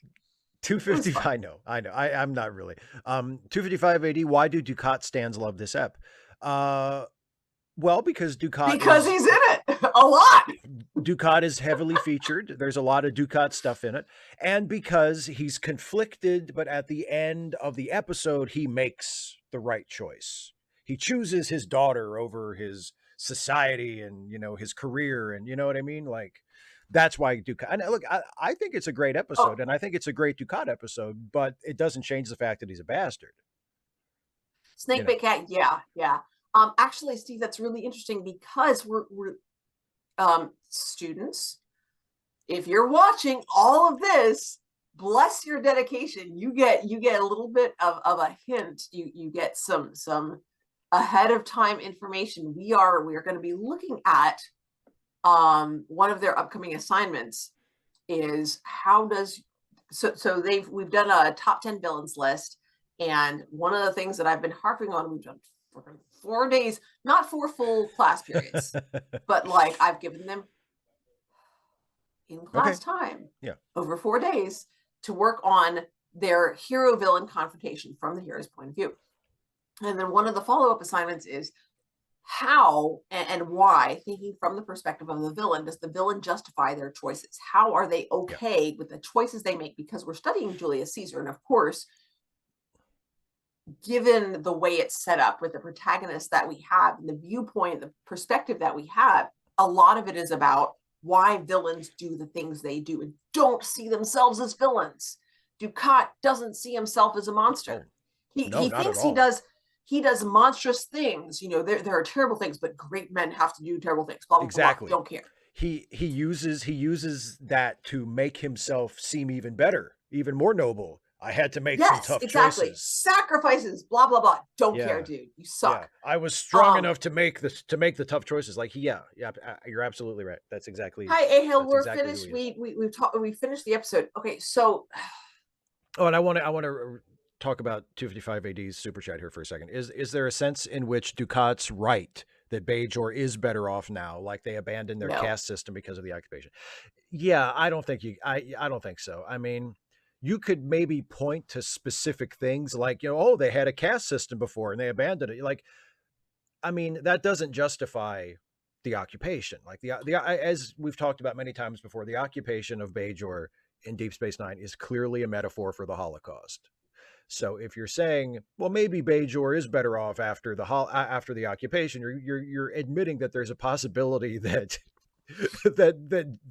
Speaker 1: 255. I know. I'm not really. 255 AD. Why do Dukat stands love this ep? Well, because Dukat.
Speaker 2: Because he's in it a lot.
Speaker 1: Dukat is heavily featured. There's a lot of Dukat stuff in it, and because he's conflicted, but at the end of the episode, he makes the right choice. He chooses his daughter over his society and his career, and you know what I mean, like. That's why Dukat. And look, I think it's a great episode, and I think it's a great Dukat episode, but it doesn't change the fact that he's a bastard.
Speaker 2: Snakebit Cat, yeah. Actually, Steve, that's really interesting because we're students. If you're watching all of this, bless your dedication. You get a little bit of a hint. You get some ahead of time information. We are going to be looking at. One of their upcoming assignments is we've done a top 10 villains list, and one of the things that I've been harping on, we've done for 4 days, not 4 full class periods, but like I've given them in class time over 4 days to work on their hero villain confrontation from the hero's point of view. And then one of the follow-up assignments is how and why, thinking from the perspective of the villain, does the villain justify their choices? How are they okay with the choices they make? Because we're studying Julius Caesar. And of course, given the way it's set up with the protagonist that we have, and the viewpoint, the perspective that we have, a lot of it is about why villains do the things they do and don't see themselves as villains. Dukat doesn't see himself as a monster. He thinks he does monstrous things. There are terrible things, but great men have to do terrible things. Blah, blah,
Speaker 1: exactly.
Speaker 2: Blah, don't care.
Speaker 1: He uses that to make himself seem even better, even more noble. I had to make some tough choices.
Speaker 2: Sacrifices, blah, blah, blah. Don't care, dude. You suck.
Speaker 1: Yeah. I was strong enough to make the tough choices. Like, you're absolutely right. That's exactly.
Speaker 2: Hi, Ahil. We're finished. We finished the episode. Okay, so.
Speaker 1: Oh, and I want to talk about 255 AD's super chat here for a second. Is there a sense in which Dukat's right that Bajor is better off now, like they abandoned their caste system because of the occupation? Yeah, I don't think I don't think so. I mean, you could maybe point to specific things like, they had a caste system before and they abandoned it. Like, I mean, that doesn't justify the occupation. Like as we've talked about many times before, the occupation of Bajor in Deep Space Nine is clearly a metaphor for the Holocaust. So if you're saying, well, maybe Bajor is better off after the occupation, you're admitting that there's a possibility that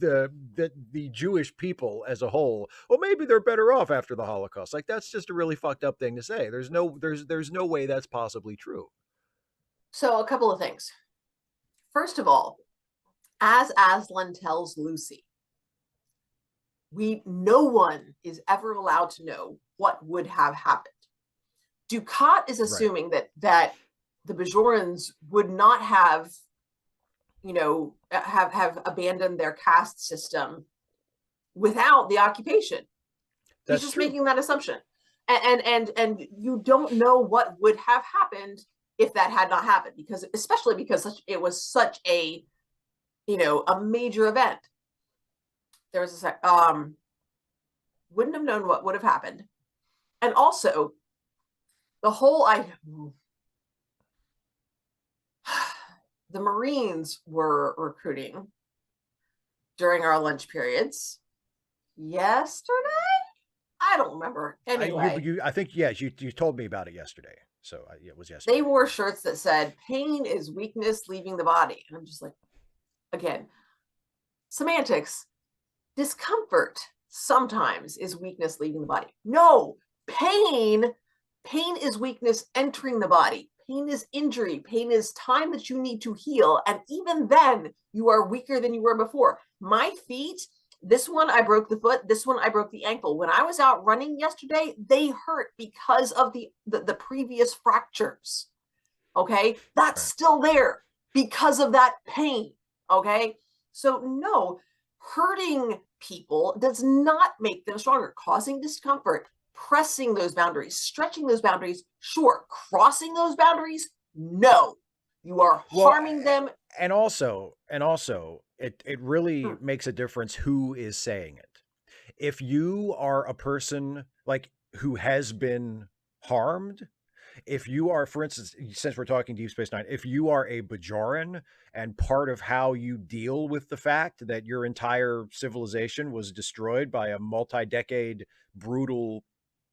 Speaker 1: the Jewish people as a whole, well, maybe they're better off after the Holocaust. Like, that's just a really fucked up thing to say. There's no way that's possibly true.
Speaker 2: So a couple of things. First of all, as Aslan tells Lucy, no one is ever allowed to know what would have happened. Ducat is assuming that the Bajorans would not have, have abandoned their caste system without the occupation. He's just making that assumption. And you don't know what would have happened if that had not happened, especially because it was such a major event. There was wouldn't have known what would have happened. And also the Marines were recruiting during our lunch periods yesterday. I don't remember. Anyway,
Speaker 1: I think, yes, you told me about it yesterday. So it was yesterday.
Speaker 2: They wore shirts that said, "Pain is weakness leaving the body." And I'm just like, again, semantics. Discomfort sometimes is weakness leaving the body. No, pain is weakness entering the body. Pain is injury. Pain is time that you need to heal. And even then, you are weaker than you were before. My feet, this one, I broke the foot. This one, I broke the ankle. When I was out running yesterday, they hurt because of the previous fractures. Okay? That's still there because of that pain. Okay? So no, hurting people does not make them stronger. Causing discomfort, pressing those boundaries, stretching those boundaries, sure. Crossing those boundaries, no. You are harming them.
Speaker 1: And also, it really makes a difference who is saying it. If you are a person like who has been harmed, if you are, for instance, since we're talking Deep Space Nine, if you are a Bajoran and part of how you deal with the fact that your entire civilization was destroyed by a multi-decade brutal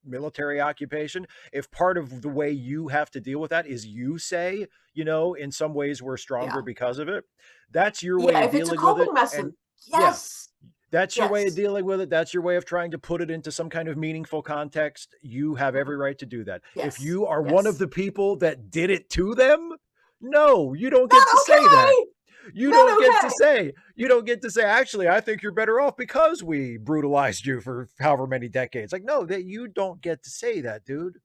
Speaker 1: military occupation, if part of the way you have to deal with that is you say, in some ways we're stronger because of it, that's your way of dealing with it.
Speaker 2: And yes.
Speaker 1: That's your way of dealing with it. That's your way of trying to put it into some kind of meaningful context. You have every right to do that. If you are one of the people that did it to them, no, you don't get to say that. You don't get to say, actually, I think you're better off because we brutalized you for however many decades. Like, no, that you don't get to say that, dude.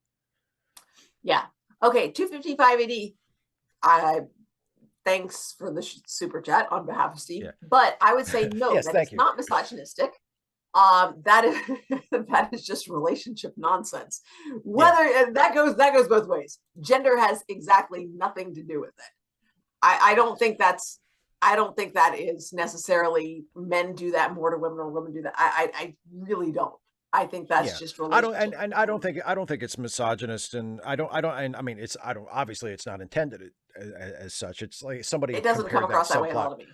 Speaker 2: Yeah. Okay, 255 AD. Thanks for the super chat on behalf of Steve. Yeah. But I would say no, yes, that is not misogynistic. That is just relationship nonsense. Whether that goes both ways. Gender has exactly nothing to do with it. I don't think that is necessarily men do that more to women or women do that. I really don't. I think that's just relationship.
Speaker 1: I don't think it's misogynist, and obviously it's not intended as such. It's like somebody,
Speaker 2: it doesn't come across that way at all to me.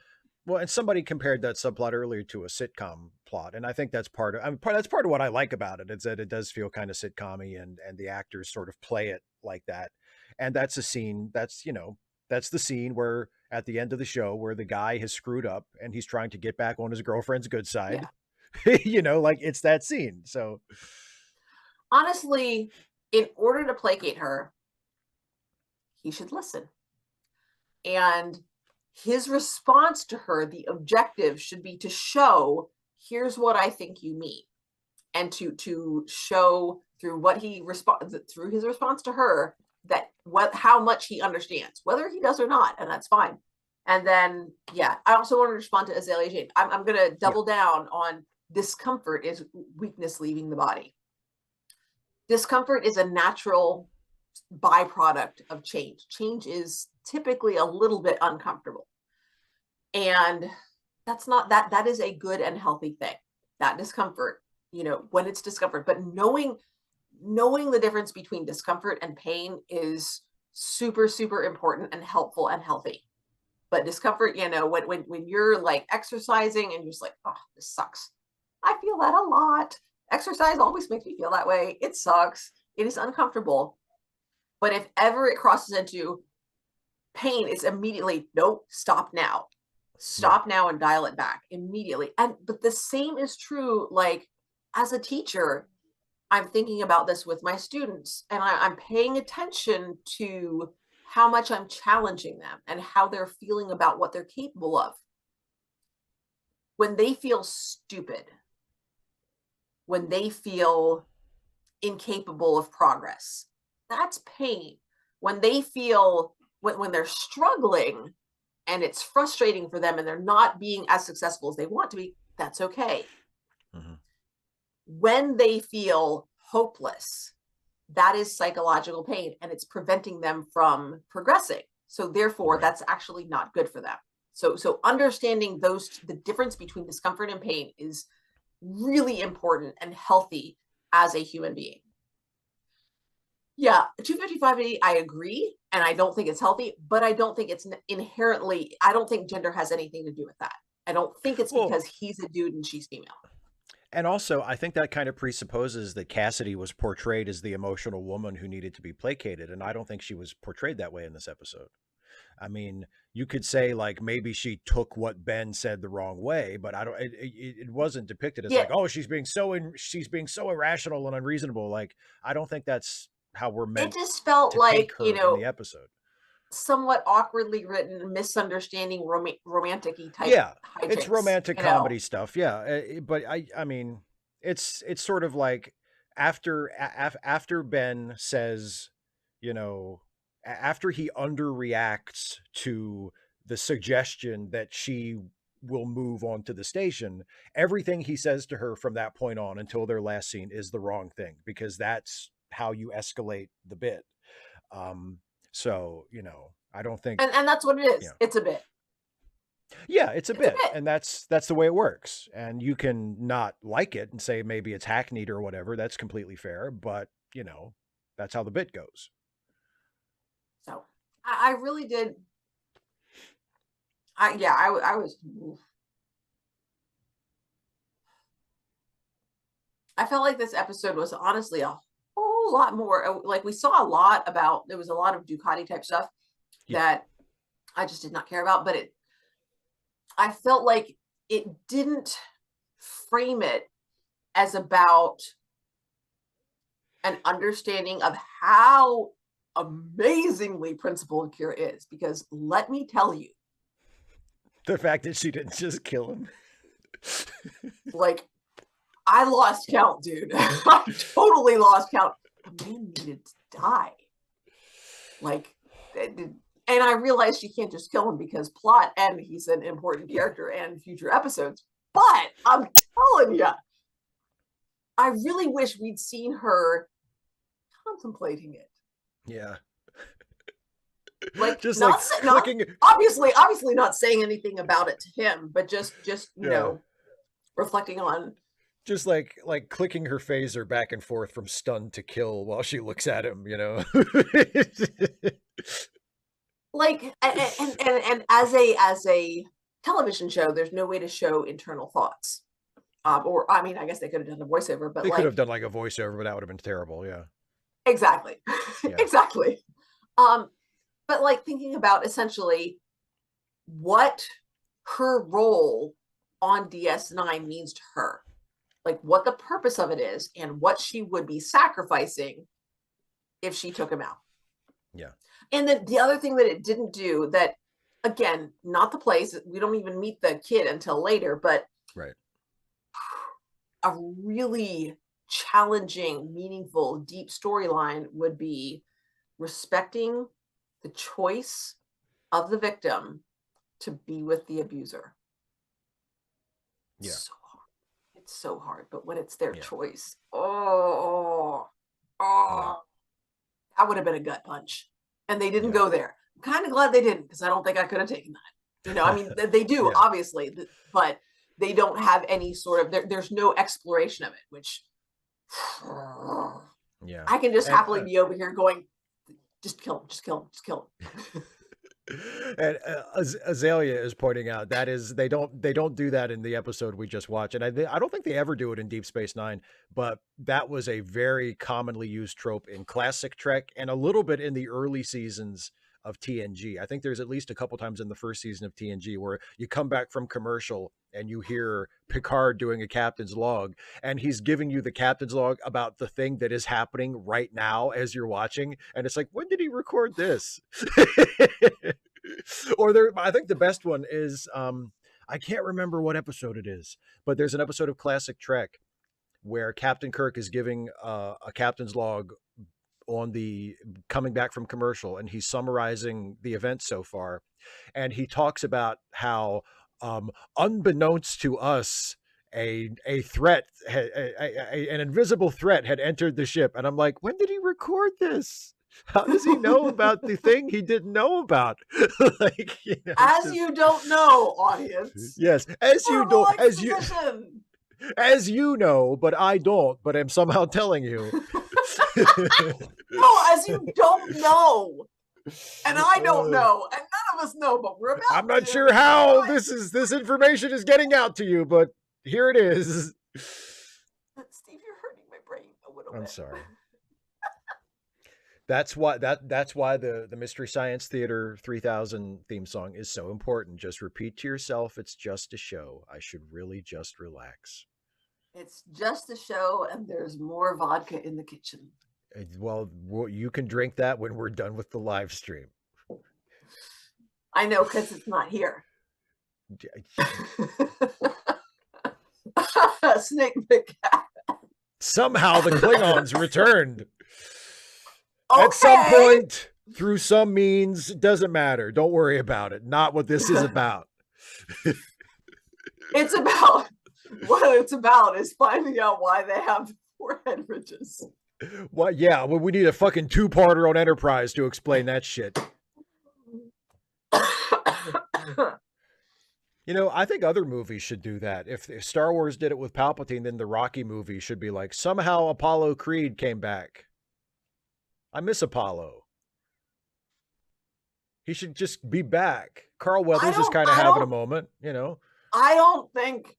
Speaker 1: Well, and somebody compared that subplot earlier to a sitcom plot, and I think that's part of what I like about it. Is that it does feel kind of sitcom-y, and the actors sort of play it like that. And that's a scene that's the scene where at the end of the show where the guy has screwed up and he's trying to get back on his girlfriend's good side. Yeah. Like it's that scene. So
Speaker 2: honestly, in order to placate her, he should listen. And his response to her, the objective should be to show, here's what I think you mean. And to show through through his response to her that how much he understands, whether he does or not, and that's fine. And then, I also want to respond to Azalea Jane. I'm going to double down on discomfort is weakness leaving the body. Discomfort is a natural byproduct of change. Change is typically a little bit uncomfortable. And that is a good and healthy thing. That discomfort, when it's discomfort, but knowing the difference between discomfort and pain is super, super important and helpful and healthy. But discomfort, when you're like exercising and you're just like, oh, this sucks. I feel that a lot. Exercise always makes me feel that way. It sucks. It is uncomfortable. But if ever it crosses into pain, it's immediately, nope, stop now. Stop now and dial it back immediately. But the same is true, like as a teacher, I'm thinking about this with my students, and I'm paying attention to how much I'm challenging them and how they're feeling about what they're capable of. When they feel stupid, when they feel incapable of progress. That's pain. When they feel, when they're struggling and it's frustrating for them and they're not being as successful as they want to be, that's okay. Mm-hmm. When they feel hopeless, that is psychological pain and it's preventing them from progressing. So therefore, that's actually not good for them. So understanding the difference between discomfort and pain is really important and healthy as a human being. Yeah, 255A, I agree, and I don't think it's healthy, but I don't think it's inherently, I don't think gender has anything to do with that. I don't think it's because he's a dude and she's female.
Speaker 1: And also, I think that kind of presupposes that Cassidy was portrayed as the emotional woman who needed to be placated, and I don't think she was portrayed that way in this episode. I mean, you could say like maybe she took what Ben said the wrong way, but I don't. It wasn't depicted as like, oh, she's being so irrational and unreasonable. Like, I don't think that's how we're meant.
Speaker 2: It just felt
Speaker 1: to
Speaker 2: like
Speaker 1: take her in the episode.
Speaker 2: Somewhat awkwardly written, misunderstanding, romantic-y type.
Speaker 1: Yeah,
Speaker 2: hijinks,
Speaker 1: it's romantic comedy stuff. Yeah, but I mean, it's sort of like after Ben says, you know, after he underreacts to the suggestion that she will move on to the station, everything he says to her from that point on until their last scene is the wrong thing, because that's how you escalate the bit. So, you know, I don't think,
Speaker 2: and that's what it is. It's a bit.
Speaker 1: Yeah, it's a bit, and that's the way it works. And you can not like it and say maybe it's hackneyed or whatever. That's completely fair, but you know, that's how the bit goes.
Speaker 2: So I really did. I was. I felt like this episode was honestly a whole lot more. Like we saw a lot about. There was a lot of Ducati type stuff that I just did not care about, but I felt like it didn't frame it as about an understanding of how amazingly principled Kira is, because let me tell you,
Speaker 1: the fact that she didn't just kill him.
Speaker 2: Like, I lost count, dude. I totally lost count. The man needed to die. Like, and I realized she can't just kill him because plot, and he's an important character and future episodes. But I'm telling you, I really wish we'd seen contemplating it.
Speaker 1: Yeah.
Speaker 2: Like, just obviously not saying anything about it to him, but just you know, reflecting on.
Speaker 1: Just like clicking her phaser back and forth from stun to kill while she looks at him, you know.
Speaker 2: Like, and as a television show, there's no way to show internal thoughts. Or I mean, I guess they could have done a voiceover, but
Speaker 1: they could have done like a voiceover, but that would have been terrible. Yeah.
Speaker 2: Exactly. Yeah. Exactly. But like thinking about essentially what her role on DS9 means to her, like what the purpose of it is and what she would be sacrificing if she took him out.
Speaker 1: Yeah.
Speaker 2: And then the other thing that it didn't do, that again, not the place, we don't even meet the kid until later, but a really challenging, meaningful, deep storyline would be respecting the choice of the victim to be with the abuser.
Speaker 1: Yeah.
Speaker 2: It's so hard, but when it's their choice, that would have been a gut punch. And they didn't go there. I'm kind of glad they didn't, because I don't think I could have taken that. You know, I mean, they do, obviously, but they don't have any sort of, there's no exploration of it, which I can just happily be over here going, just kill him, just kill him, just kill him.
Speaker 1: And Azalea is pointing out that is they don't do that in the episode we just watched, and I don't think they ever do it in Deep Space Nine, but that was a very commonly used trope in classic Trek and a little bit in the early seasons of TNG. I think there's at least a couple times in the first season of TNG where you come back from commercial and you hear Picard doing a captain's log, and he's giving you the captain's log about the thing that is happening right now as you're watching. And it's like, when did he record this? Or I think the best one is, I can't remember what episode it is, but there's an episode of Classic Trek where Captain Kirk is giving a captain's log on the coming back from commercial, and he's summarizing the events so far, and he talks about how unbeknownst to us, a threat, an invisible threat had entered the ship. And I'm like, when did he record this? How does he know about the thing he didn't know about? Like,
Speaker 2: as you don't know, audience.
Speaker 1: Yes, as you don't, as you know, but I don't, but I'm somehow telling you.
Speaker 2: No, as you don't know. And I don't know, and none of us know, but we're about
Speaker 1: I'm not sure how this information is getting out to you, but here it is.
Speaker 2: Steve, you're hurting my brain a little bit.
Speaker 1: I'm sorry. That's why the Mystery Science Theater 3000 theme song is so important. Just repeat to yourself, it's just a show. I should really just relax.
Speaker 2: It's just a show, and there's more vodka in the kitchen.
Speaker 1: Well, you can drink that when we're done with the live stream.
Speaker 2: I know, because it's not here. Snake McCat.
Speaker 1: Somehow the Klingons returned.
Speaker 2: Okay.
Speaker 1: At some point, through some means, it doesn't matter. Don't worry about it. Not what this is about.
Speaker 2: It's about, what it's about is finding out why they have forehead ridges.
Speaker 1: Well, yeah, well, we need a fucking two-parter on Enterprise to explain that shit. You know, I think other movies should do that. If Star Wars did it with Palpatine, then the Rocky movie should be like, somehow Apollo Creed came back. I miss Apollo. He should just be back. Carl Weathers is kind of having a moment, you know.
Speaker 2: I don't think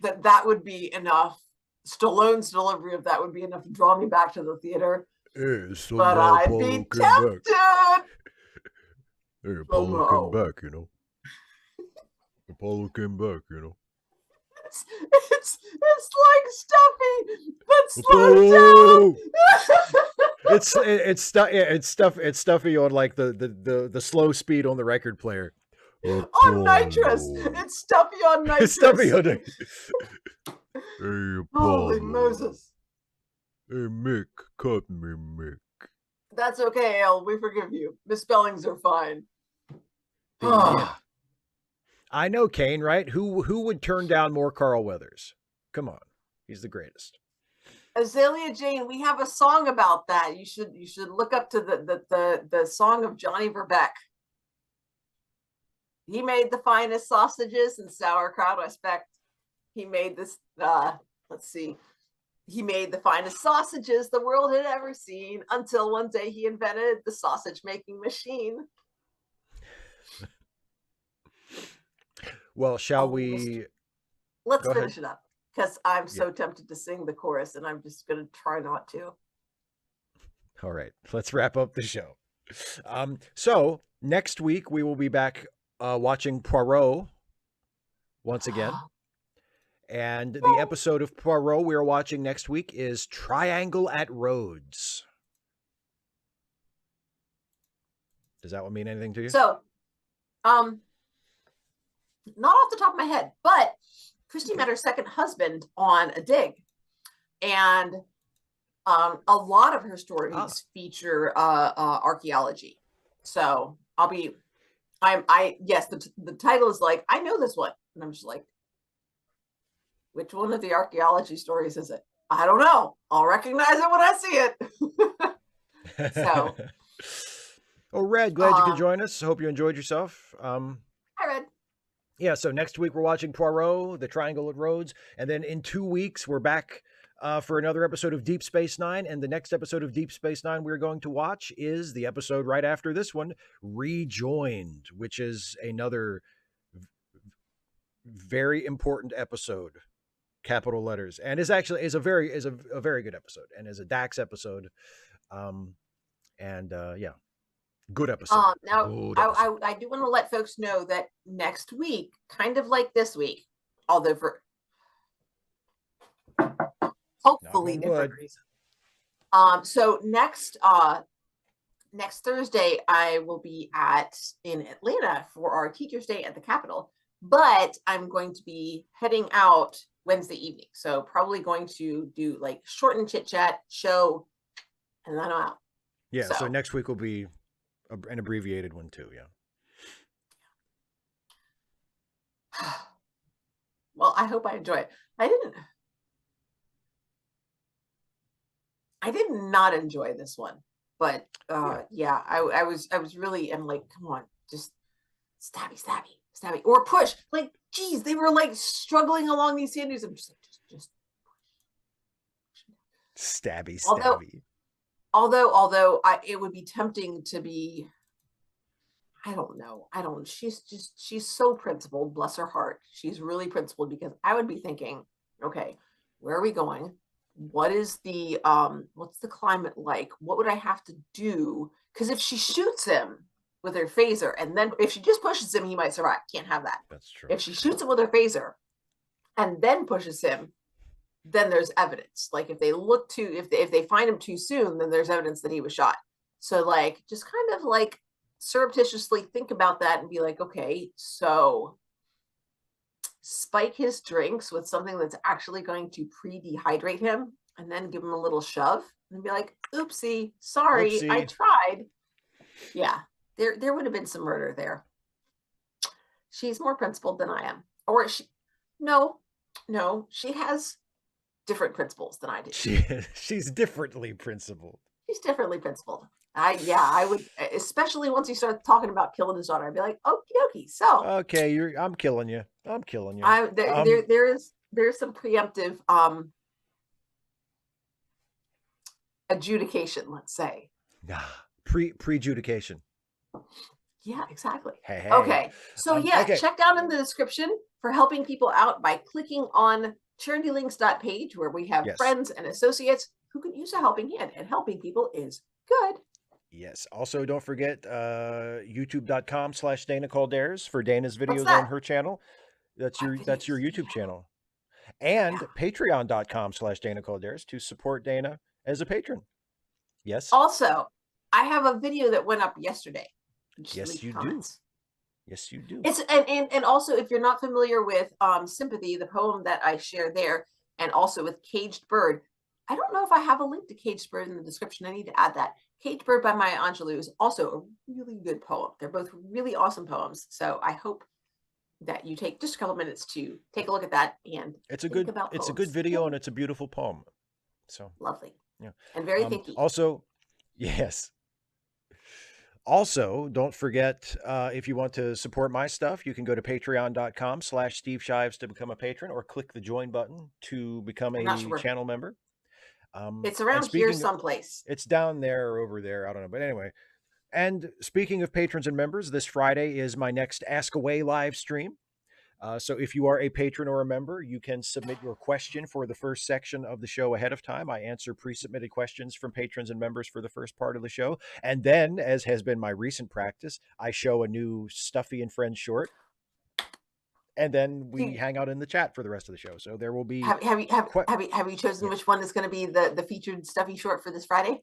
Speaker 2: that would be enough. Stallone's delivery of that would be enough to draw me back to the theater.
Speaker 1: Hey,
Speaker 2: but I'd be tempted.
Speaker 1: Hey, Apollo came back, you know. Apollo came back, you know.
Speaker 2: It's like Stuffy, but slowed
Speaker 1: down. It's Stuffy on like the slow speed on the record player.
Speaker 2: On nitrous. It's Stuffy on nitrous.
Speaker 1: It's Stuffy on nitrous.
Speaker 3: Hey,
Speaker 2: Holy Moses.
Speaker 3: Hey, Mick, cut me, Mick.
Speaker 2: That's okay, Al. We forgive you. Misspellings are fine.
Speaker 1: Yeah. I know Kane, right? Who would turn down more Carl Weathers? Come on. He's the greatest.
Speaker 2: Azalea Jane, we have a song about that. You should look up to the song of Johnny Verbeck. He made the finest sausages and sauerkraut. I expect he made this, let's see. He made the finest sausages the world had ever seen until one day he invented the sausage making machine.
Speaker 1: Well, shall we?
Speaker 2: Let's finish it up, because I'm so tempted to sing the chorus, and I'm just going to try not to.
Speaker 1: All right, let's wrap up the show. So next week we will be back watching Poirot once again. And the episode of Poirot we are watching next week is Triangle at Rhodes. Does that one mean anything to you?
Speaker 2: So, not off the top of my head, but Christy met her second husband on a dig. And a lot of her stories feature archaeology. So yes, the title is like, I know this one. And I'm just like, which one of the archaeology stories is it? I don't know. I'll recognize it when I see it. So.
Speaker 1: Oh, Red, glad you could join us. Hope you enjoyed yourself.
Speaker 2: Hi, Red.
Speaker 1: Yeah, so next week we're watching Poirot, The Triangle at Rhodes. And then in 2 weeks, we're back for another episode of Deep Space Nine. And the next episode of Deep Space Nine we're going to watch is the episode right after this one, Rejoined, which is another very important episode. Capital letters, and is a very good episode, and is a Dax episode, yeah, good episode.
Speaker 2: Now I do want to let folks know that next week, kind of like this week, although for hopefully different reasons. So next Thursday I will be in Atlanta for our Teachers Day at the Capitol, but I'm going to be heading out Wednesday evening. So probably going to do like shortened chit chat show, and then I'm out.
Speaker 1: Yeah. So next week will be an abbreviated one too. Yeah.
Speaker 2: Well, I hope I enjoy it. I did not enjoy this one, but yeah, I was really, I'm like, come on, just stabby, or push. Like, geez, they were like struggling along these standards. I'm just like, just
Speaker 1: stabby.
Speaker 2: Although it would be tempting to be, I don't know. She's so principled, bless her heart. She's really principled, because I would be thinking, okay, where are we going? What is the, what's the climate like? What would I have to do? Because if she shoots him with her phaser, and then if she just pushes him, he might survive. Can't have that.
Speaker 1: That's true.
Speaker 2: If she shoots him with her phaser and then pushes him, then there's evidence. Like if they if they find him too soon, then there's evidence that he was shot. So like, just kind of like surreptitiously think about that and be like, okay, so spike his drinks with something that's actually going to pre-dehydrate him, and then give him a little shove and be like, oopsie, sorry,
Speaker 1: Oopsie.
Speaker 2: I tried. Yeah, there would have been some murder there. She's more principled than I am. Or no, she has different principles than I do.
Speaker 1: She's differently principled.
Speaker 2: She's differently principled. I would, especially once you start talking about killing his daughter, I'd be like, okie dokie. So
Speaker 1: okay, I'm killing you.
Speaker 2: There's some preemptive adjudication, let's say.
Speaker 1: Pre-adjudication.
Speaker 2: Yeah, exactly.
Speaker 1: Hey.
Speaker 2: Okay. So check down in the description for helping people out by clicking on charitylinks.page, where we have friends and associates who can use a helping hand, and helping people is good.
Speaker 1: Yes. Also, don't forget youtube.com/Dana Calderas for Dana's videos on her channel. That's your YouTube channel. And patreon.com/Dana Calderas to support Dana as a patron. Yes.
Speaker 2: Also, I have a video that went up yesterday.
Speaker 1: Yes, you do. Yes, you do.
Speaker 2: It's and also, if you're not familiar with Sympathy, the poem that I share there, and also with Caged Bird, I don't know if I have a link to Caged Bird in the description. I need to add that. Caged Bird by Maya Angelou is also a really good poem. They're both really awesome poems. So I hope that you take just a couple minutes to take a look at that, and
Speaker 1: it's a good video, and it's a beautiful poem. So
Speaker 2: lovely. Yeah. And very thinky.
Speaker 1: Also, yes. Also, don't forget, if you want to support my stuff, you can go to patreon.com/Steve Shives to become a patron, or click the join button to become a channel member.
Speaker 2: It's around here someplace.
Speaker 1: It's down there or over there. I don't know. But anyway, and speaking of patrons and members, this Friday is my next Ask Away live stream. So if you are a patron or a member, you can submit your question for the first section of the show ahead of time. I answer pre-submitted questions from patrons and members for the first part of the show. And then, as has been my recent practice, I show a new Stuffy and Friends short. And then we hang out in the chat for the rest of the show. So there will be...
Speaker 2: Have you chosen which one is going to be the featured Stuffy short for this Friday?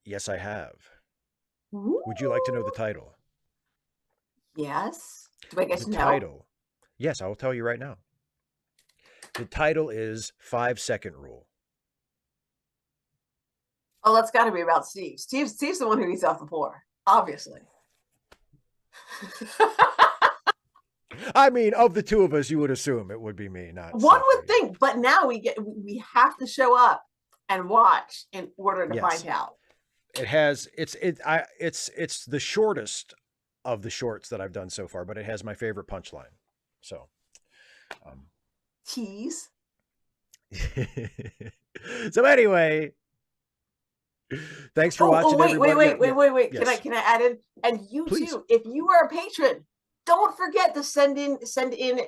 Speaker 1: Yes, I have. Ooh. Would you like to know the title?
Speaker 2: Yes. Do I get to know?
Speaker 1: Title. Yes, I will tell you right now. The title is 5-Second Rule.
Speaker 2: Oh, that's got to be about Steve. Steve's the one who eats off the floor, obviously.
Speaker 1: I mean, of the two of us, you would assume it would be me, not
Speaker 2: one would think, but now we have to show up and watch in order to find out.
Speaker 1: It's the shortest of the shorts that I've done so far, but it has my favorite punchline. So,
Speaker 2: tease.
Speaker 1: So anyway, thanks for watching.
Speaker 2: Wait. Yes. Can I add in? And you Please. Too, if you are a patron, don't forget to send in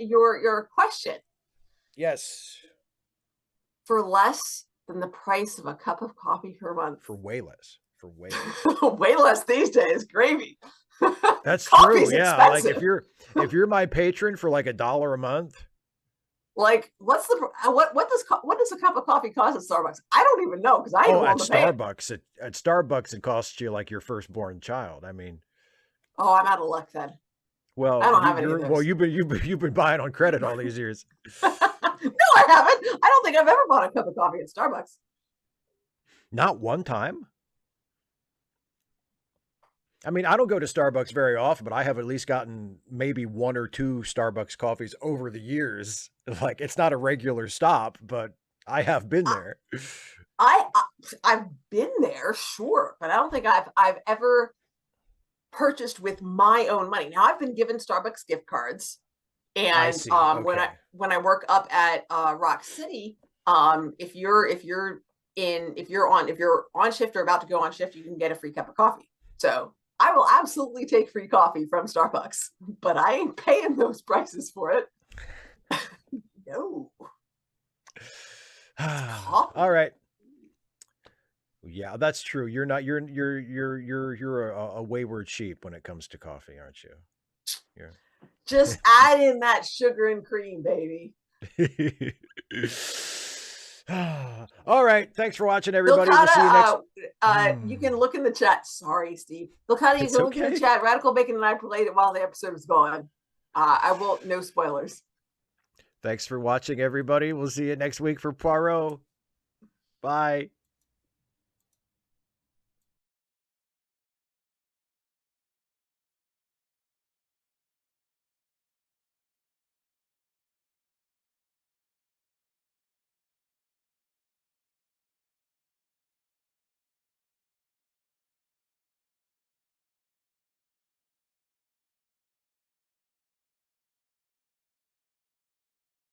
Speaker 2: your question.
Speaker 1: Yes.
Speaker 2: For less than the price of a cup of coffee per month.
Speaker 1: For way less.
Speaker 2: Way less these days. Gravy.
Speaker 1: That's true. Yeah. Expensive. Like if you're my patron for like $1 a month.
Speaker 2: Like what does a cup of coffee cost at Starbucks? I don't even know, because I ain't
Speaker 1: at Starbucks. At Starbucks it costs you like your firstborn child. I mean.
Speaker 2: Oh, I'm out of luck then.
Speaker 1: Well,
Speaker 2: I don't have any of those.
Speaker 1: Well, you've been buying on credit all these years.
Speaker 2: I haven't. I don't think I've ever bought a cup of coffee at Starbucks.
Speaker 1: Not one time. I mean, I don't go to Starbucks very often, but I have at least gotten maybe 1 or 2 Starbucks coffees over the years. Like, it's not a regular stop, but I have been there.
Speaker 2: I've been there, sure, but I don't think I've ever purchased with my own money. Now I've been given Starbucks gift cards, and
Speaker 1: Okay.
Speaker 2: when I work up at Rock City, if you're on shift or about to go on shift, you can get a free cup of coffee. So I will absolutely take free coffee from Starbucks, but I ain't paying those prices for it. No.
Speaker 1: All right. Yeah, that's true. You're not. You're a wayward sheep when it comes to coffee, aren't you? You're...
Speaker 2: Just add in that sugar and cream, baby.
Speaker 1: All right. Thanks for watching, everybody. We'll see you next.
Speaker 2: You can look in the chat. Sorry, Steve. Lokata, you can look in the chat. Radical Bacon and I played it while the episode was going. I won't. No spoilers.
Speaker 1: Thanks for watching, everybody. We'll see you next week for Poirot. Bye.